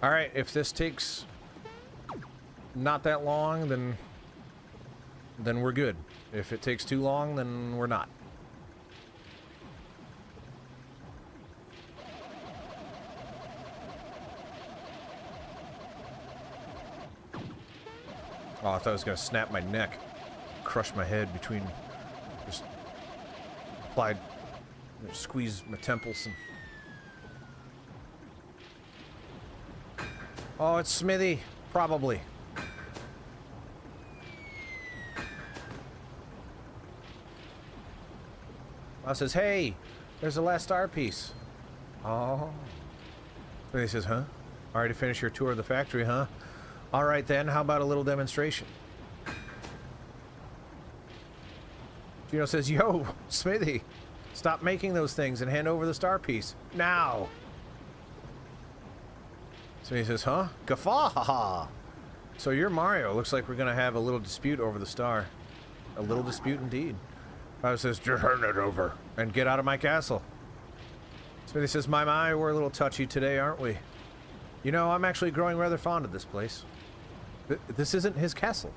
Alright, if this takes not that long, then we're good. If it takes too long, then we're not. Oh, I thought I was gonna snap my neck, crush my head between, just applied, squeeze my temples and. Oh, it's Smithy, probably. I says, hey, there's the last star piece. Oh. Smithy says, huh? Already finished your tour of the factory, huh? All right then, how about a little demonstration? Gino says, yo, Smithy, stop making those things and hand over the star piece. Now! Smithy says, huh? Guffaw! So you're Mario. Looks like we're gonna have a little dispute over the star. A little dispute indeed. Bowser says, just turn it over and get out of my castle. Smithy says, my, we're a little touchy today, aren't we? You know, I'm actually growing rather fond of this place. This isn't his castle.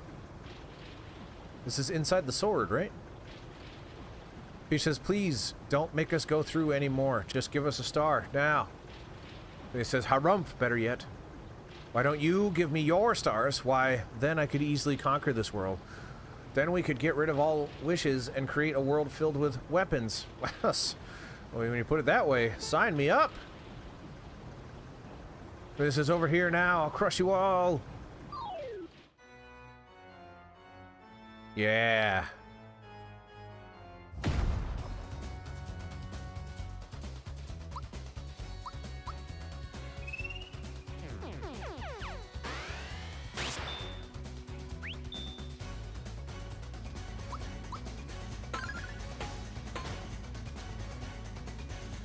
This is inside the sword, right? He says, please, don't make us go through anymore. Just give us a star, now. He says, harumph, better yet. Why don't you give me your stars? Why, then I could easily conquer this world. Then we could get rid of all wishes and create a world filled with weapons. Well, when you put it that way, sign me up. This is over here now. I'll crush you all. Yeah.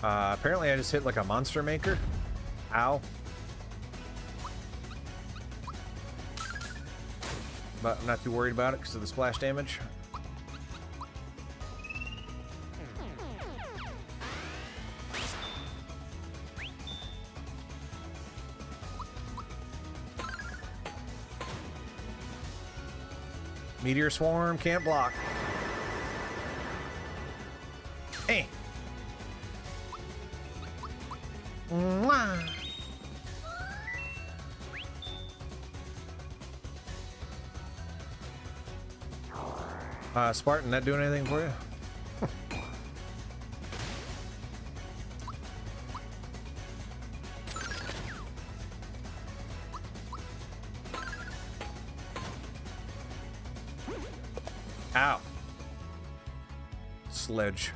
Apparently I just hit like a monster maker. Ow. But I'm not too worried about it because of the splash damage. Meteor Swarm can't block. Hey. Mwah. Spartan, not doing anything for you? Ow. Sledge.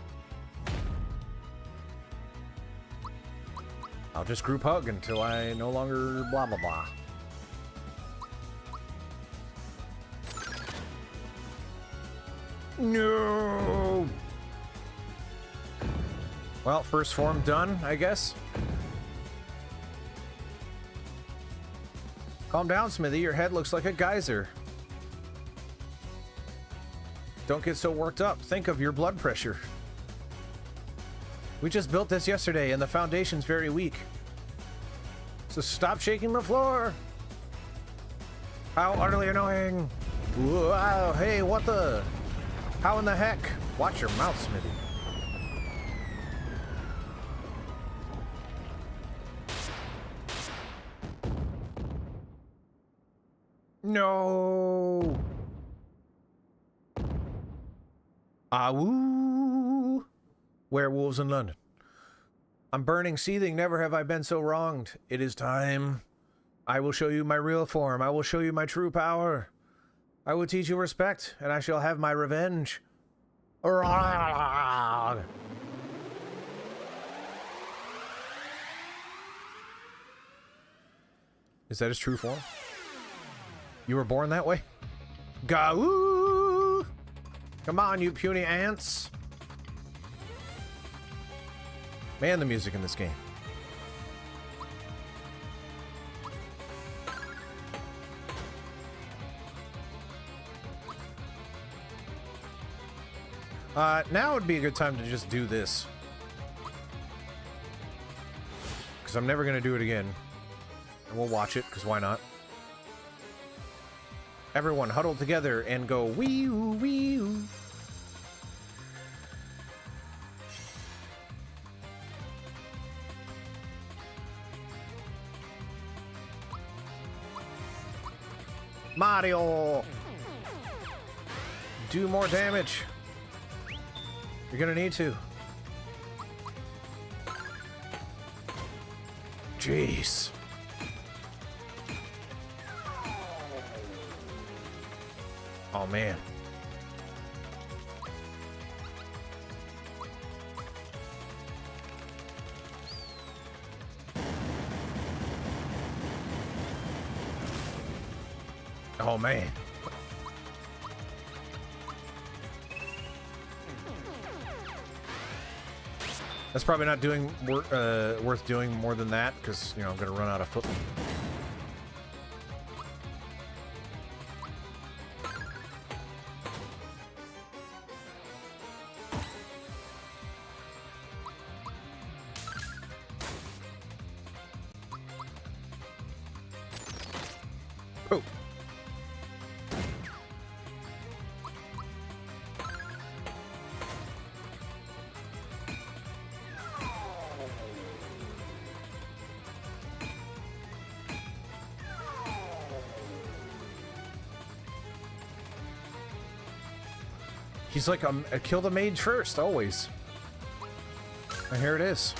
I'll just group hug until I no longer blah blah blah. No. Well, first form done, I guess. Calm down, Smithy. Your head looks like a geyser. Don't get so worked up. Think of your blood pressure. We just built this yesterday, and the foundation's very weak. So stop shaking the floor. How utterly annoying. Wow, hey, what the? How in the heck? Watch your mouth, Smithy. No. Woo. Werewolves in London. I'm burning, seething. Never have I been so wronged. It is time. I will show you my real form. I will show you my true power. I will teach you respect, and I shall have my revenge. Is that his true form? You were born that way? Gah-oo! Come on, you puny ants. Man, the music in this game. Now would be a good time to just do this. Because I'm never going to do it again. And we'll watch it, because why not? Everyone huddle together and go wee-oo, wee-oo. Mario! Do more damage. You're gonna need to. Jeez. Oh man. Oh man. That's probably not doing worth doing more than that, because, you know, I'm gonna run out of foot. Oh. He's like, kill the mage first, always. And here it is.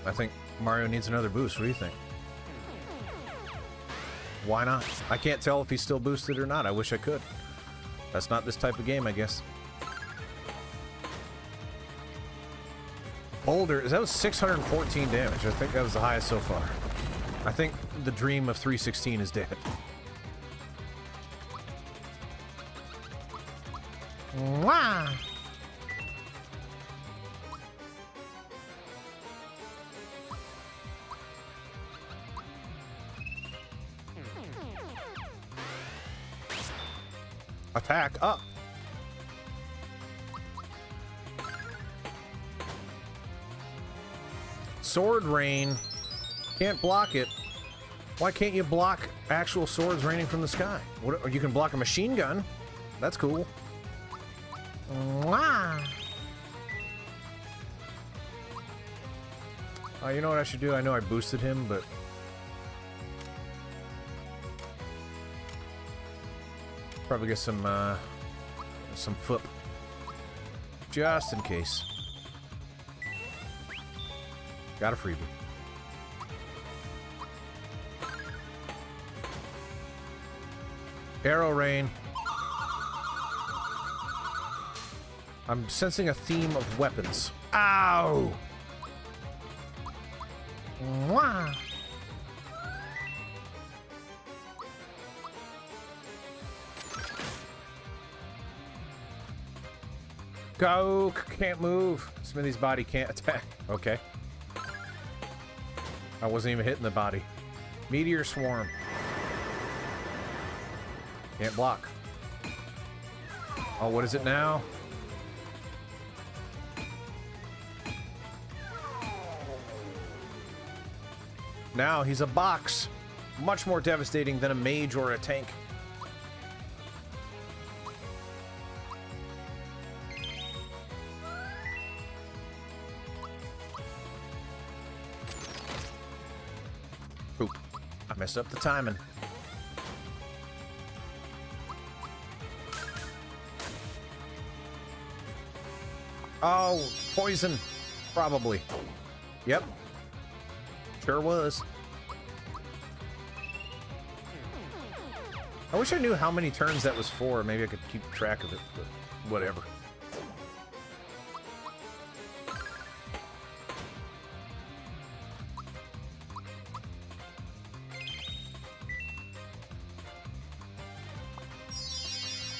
I think Mario needs another boost. What do you think? Why not? I can't tell if he's still boosted or not. I wish I could. That's not this type of game, I guess. Boulder, that was 614 damage. I think that was the highest so far. I think the dream of 316 is dead. Wow. Attack up. Sword rain. Can't block it. Why can't you block actual swords raining from the sky? What, you can block a machine gun. That's cool. Wow. You know what I should do? I know I boosted him, but probably get some foot, just in case. Got a freebie. Arrow rain. I'm sensing a theme of weapons. Ow! Mwah! Go! Can't move. Smithy's body can't attack. Okay. I wasn't even hitting the body. Meteor swarm. Can't block. Oh, what is it now? Now he's a box. Much more devastating than a mage or a tank. Oop. I messed up the timing. Oh, poison. Probably. Yep. Sure was. I wish I knew how many turns that was for. Maybe I could keep track of it, but whatever.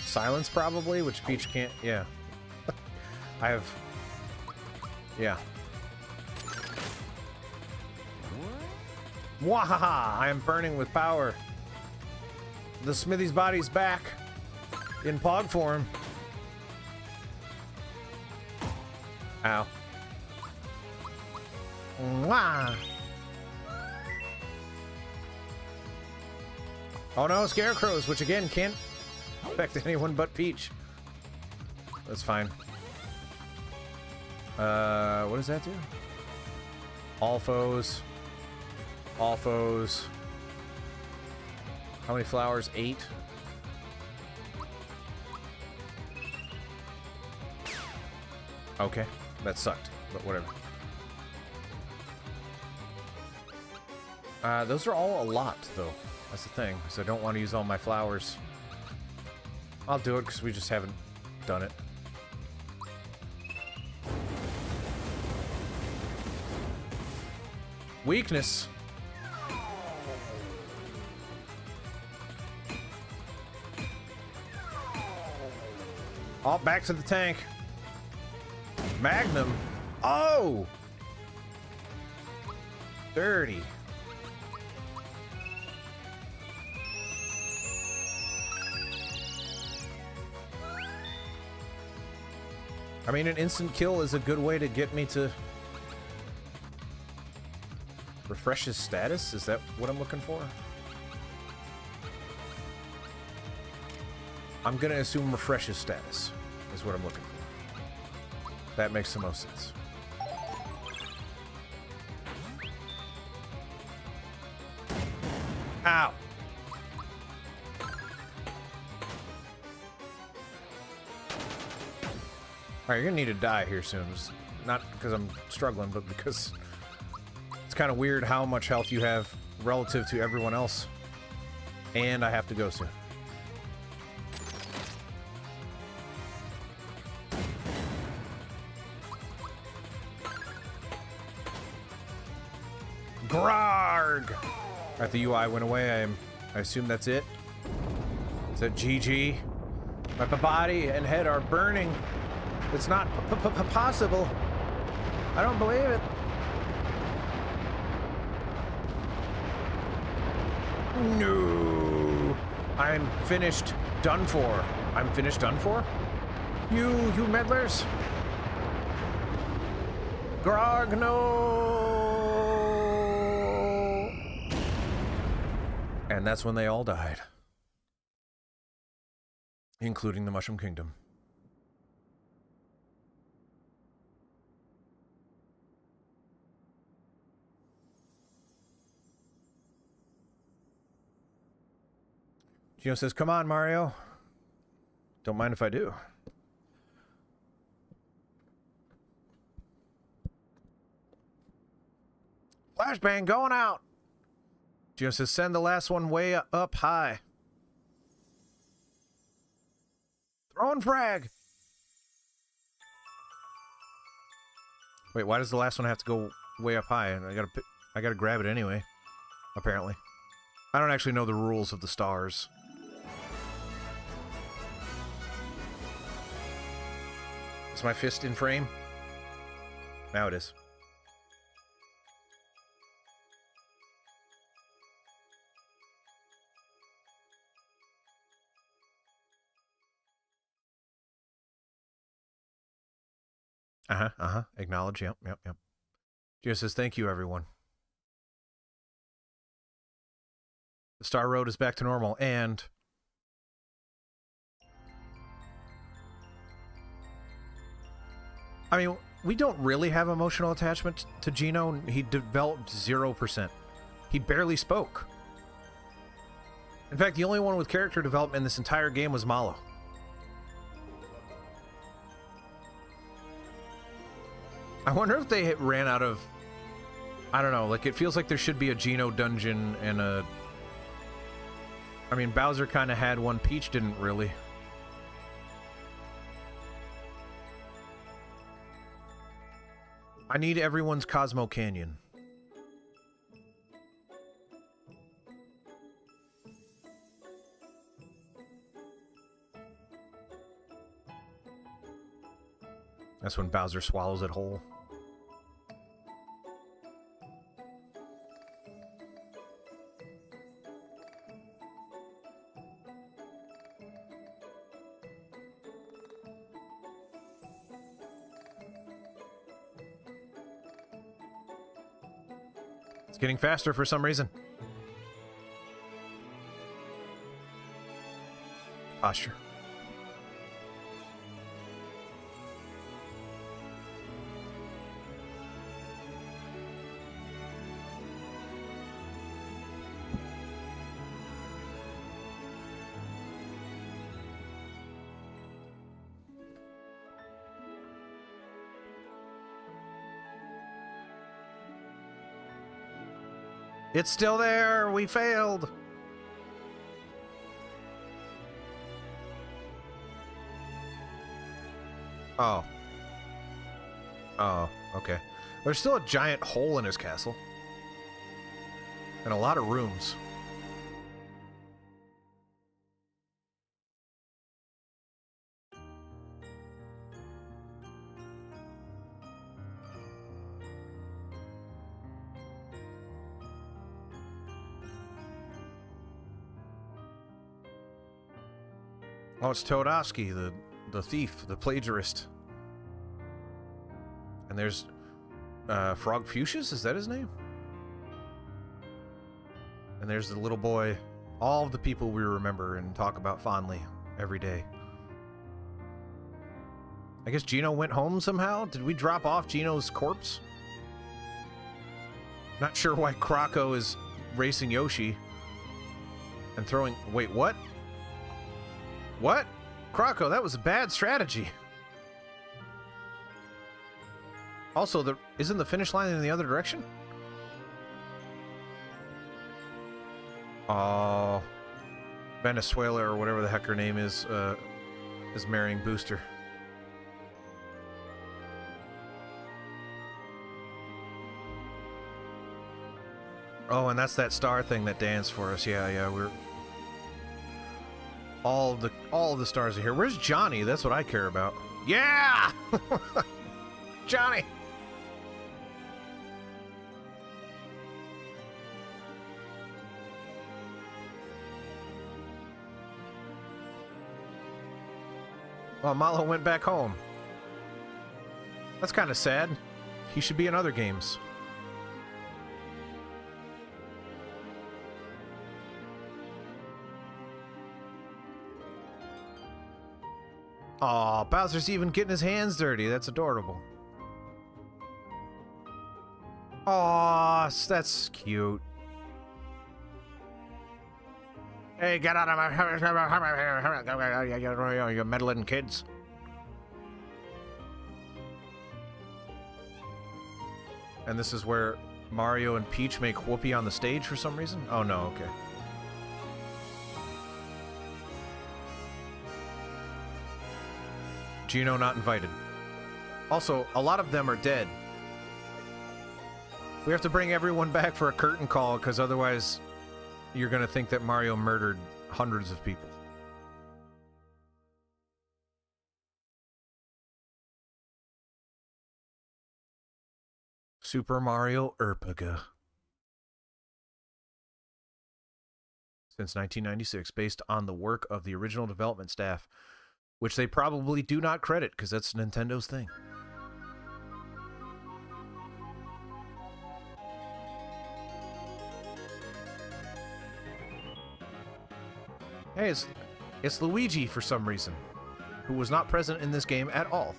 Silence, probably, which Peach can't... Yeah. I have... Yeah. Wahaha! I am burning with power. The Smithy's body's back in Pog form. Ow. Mwah! Oh no, scarecrows, which again can't affect anyone but Peach. That's fine. What does that do? All foes. All foes. How many flowers? 8. Okay, that sucked, but whatever. Those are all a lot, though. That's the thing, because I don't want to use all my flowers. I'll do it, because we just haven't done it. Weakness. Oh, back to the tank. Magnum. Oh! 30. I mean, an instant kill is a good way to get me to refresh his status. Is that what I'm looking for? I'm gonna assume refresh his status is what I'm looking for. That makes the most sense. Ow! Alright, you're gonna need to die here soon. Just not because I'm struggling, but because it's kind of weird how much health you have relative to everyone else. And I have to go soon. Grarg! Alright, the UI went away. I assume that's it. Is that GG? My body and head are burning. It's not possible. I don't believe it. No. I'm finished. Done for. I'm finished. Done for? You meddlers. Grog, no. And that's when they all died. Including the Mushroom Kingdom. Gino says, come on, Mario. Don't mind if I do. Flashbang going out. Gino says, send the last one way up high. Throwing frag. Wait, why does the last one have to go way up high? I gotta grab it anyway. Apparently. I don't actually know the rules of the stars. Is my fist in frame? Now it is. Acknowledge, yep. Gio says, thank you, everyone. The Star Road is back to normal, and... I mean, we don't really have emotional attachment to Gino. He developed 0%. He barely spoke. In fact, the only one with character development in this entire game was Malo. I wonder if they ran out of... I don't know, like, it feels like there should be a Gino dungeon and a... I mean, Bowser kind of had one, Peach didn't really. I need everyone's Cosmo Canyon. That's when Bowser swallows it whole. It's getting faster for some reason. Posture. It's still there! We failed! Oh. Oh, okay. There's still a giant hole in his castle. And a lot of rooms. Oh, it's Toadowski, the thief, the plagiarist. And there's Frog Fuchsius, is that his name? And there's the little boy. All of the people we remember and talk about fondly every day. I guess Gino went home somehow? Did we drop off Gino's corpse? Not sure why Croco is racing Yoshi. And throwing... Wait, what? What? Croco, that was a bad strategy. Also, isn't the finish line in the other direction? Oh, Venezuela or whatever the heck her name is marrying Booster. Oh, and that's that star thing that danced for us. Yeah, we're all of the stars are here. Where's Johnny? That's what I care about. Yeah, Johnny. Well, Malo went back home. That's kind of sad. He should be in other games. Aw, Bowser's even getting his hands dirty. That's adorable. Aw, that's cute. Hey, get out of my... You meddling kids. And this is where Mario and Peach make whoopee on the stage for some reason? Oh, no, okay. Gino not invited. Also, a lot of them are dead. We have to bring everyone back for a curtain call, because otherwise... you're gonna think that Mario murdered hundreds of people. Super Mario Erpaga. Since 1996, based on the work of the original development staff, which they probably do not credit, because that's Nintendo's thing. Hey, it's Luigi for some reason, who was not present in this game at all.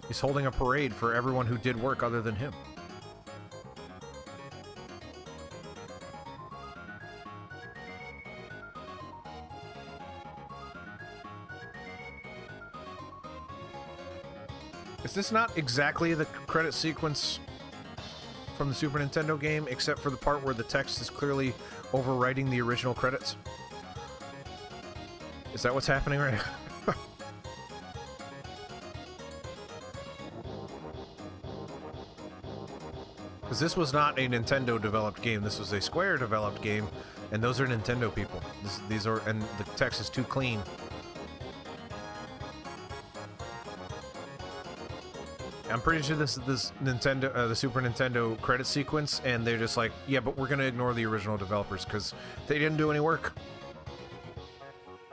He's holding a parade for everyone who did work other than him. Is this not exactly the credit sequence from the Super Nintendo game, except for the part where the text is clearly overwriting the original credits? Is that what's happening right now? Because this was not a Nintendo developed game, this was a Square developed game, and those are Nintendo people. These are, and the text is too clean. I'm pretty sure this is this Nintendo, the Super Nintendo credit sequence, and they're just like, yeah, but we're gonna ignore the original developers because they didn't do any work.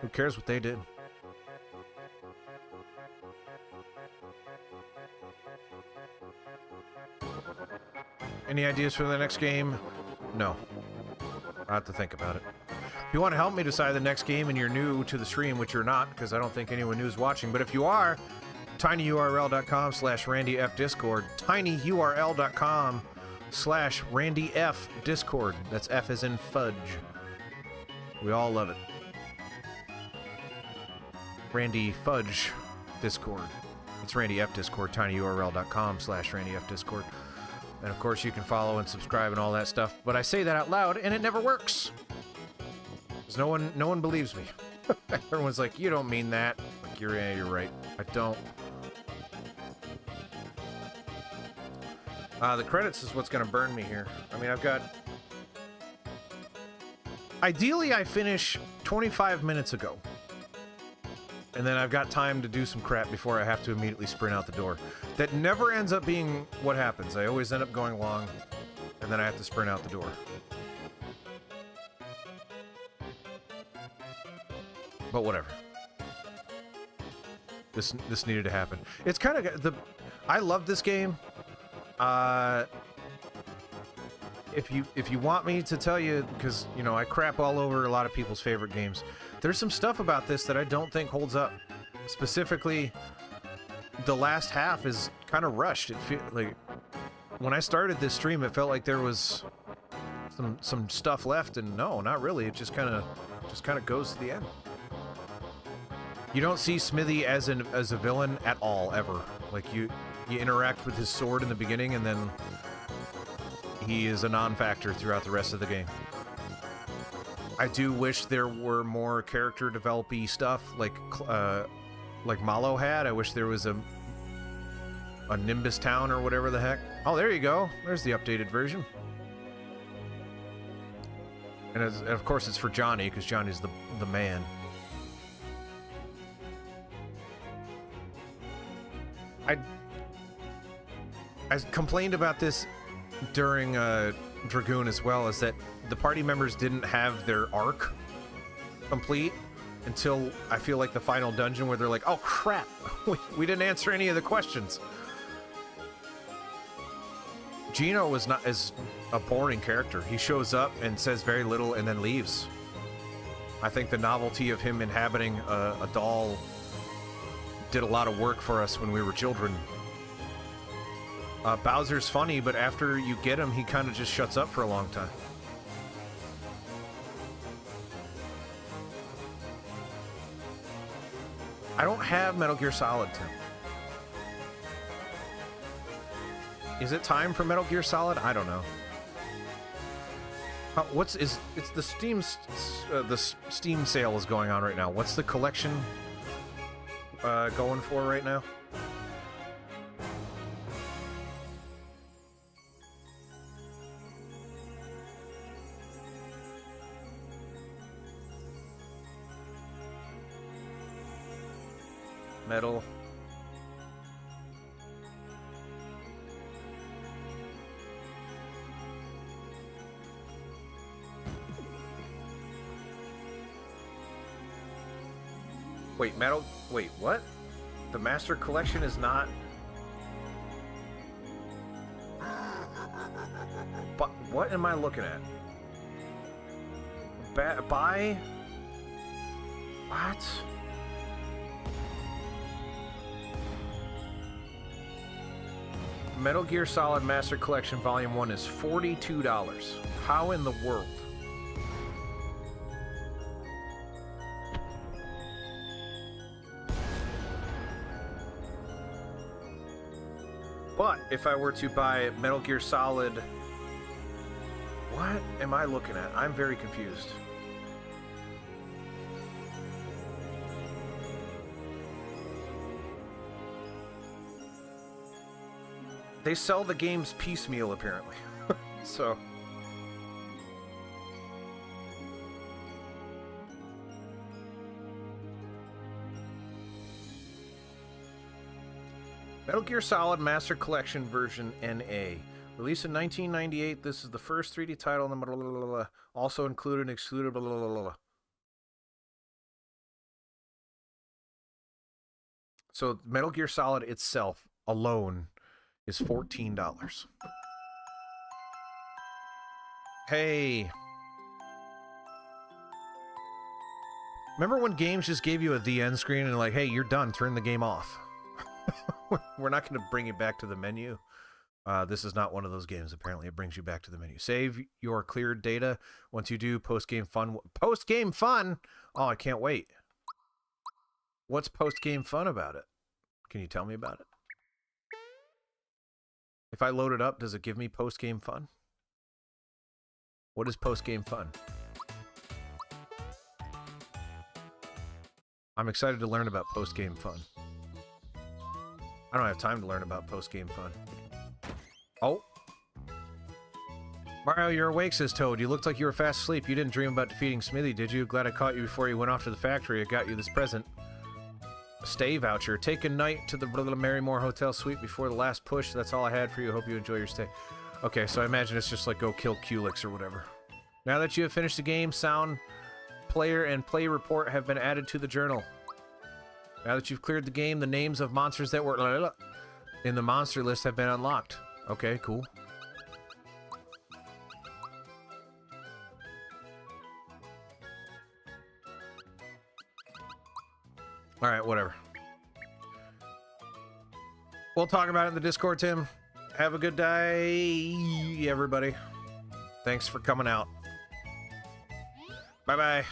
Who cares what they did? Any ideas for the next game? No. I have to think about it. If you want to help me decide the next game and you're new to the stream, which you're not, because I don't think anyone new is watching, but if you are, tinyurl.com/randyfdiscord. tinyurl.com/randyfdiscord. That's F as in fudge. We all love it. Randy Fudge Discord. It's Randy F Discord. tinyurl.com/randyfdiscord. And of course, you can follow and subscribe and all that stuff. But I say that out loud, and it never works. Because no one believes me. Everyone's like, you don't mean that. Like, you're right. I don't. The credits is what's going to burn me here. I mean, I've got... Ideally, I finish 25 minutes ago. And then I've got time to do some crap before I have to immediately sprint out the door. That never ends up being what happens. I always end up going long, and then I have to sprint out the door. But whatever. This needed to happen. It's kind of... I love this game. If you want me to tell you, because, you know, I crap all over a lot of people's favorite games, there's some stuff about this that I don't think holds up. Specifically, the last half is kind of rushed. It like when I started this stream, it felt like there was some stuff left, and no, not really. It just kind of goes to the end. You don't see Smithy as a villain at all, ever. Like, you interact with his sword in the beginning, and then he is a non-factor throughout the rest of the game. I do wish there were more character developy stuff like Malo had. I wish there was a Nimbus Town or whatever the heck. Oh, there you go. There's the updated version. And of course it's for Johnny, because Johnny's the man. I complained about this during Dragoon as well, is that the party members didn't have their arc complete until I feel like the final dungeon, where they're like, oh crap, we didn't answer any of the questions. Gino was not as a boring character. He shows up and says very little and then leaves. I think the novelty of him inhabiting a doll did a lot of work for us when we were children. Bowser's funny, but after you get him, he kind of just shuts up for a long time. I don't have Metal Gear Solid 2. Is it time for Metal Gear Solid? I don't know. It's the Steam sale is going on right now. What's the collection going for right now? Metal. Wait, what? The Master Collection is not... But what am I looking at? Buy? What? Metal Gear Solid Master Collection Volume 1 is $42. How in the world? But if I were to buy Metal Gear Solid... What am I looking at? I'm very confused. They sell the games piecemeal, apparently. So... Metal Gear Solid Master Collection version NA. Released in 1998, this is the first 3D title in the... Blah, blah, blah, blah, also included and excluded... Blah, blah, blah, blah. So Metal Gear Solid itself, alone, is $14. Hey. Remember when games just gave you a the end screen and like, hey, you're done, turn the game off. We're not going to bring you back to the menu. This is not one of those games. Apparently, it brings you back to the menu. Save your cleared data. Once you do, post-game fun. Post-game fun? Oh, I can't wait. What's post-game fun about it? Can you tell me about it? If I load it up, does it give me post-game fun? What is post-game fun? I'm excited to learn about post-game fun. I don't have time to learn about post-game fun. Oh. Mario, you're awake, says Toad. You looked like you were fast asleep. You didn't dream about defeating Smithy, did you? Glad I caught you before you went off to the factory. I got you this present. A stay voucher. Take a night to the Marrymore Hotel Suite before the last push. That's all I had for you. Hope you enjoy your stay. Okay, so I imagine it's just like go kill Culex or whatever. Now that you have finished the game, sound, player, and play report have been added to the journal. Now that you've cleared the game, the names of monsters that were in the monster list have been unlocked. Okay, cool. Alright, whatever. We'll talk about it in the Discord, Tim. Have a good day, everybody. Thanks for coming out. Bye-bye.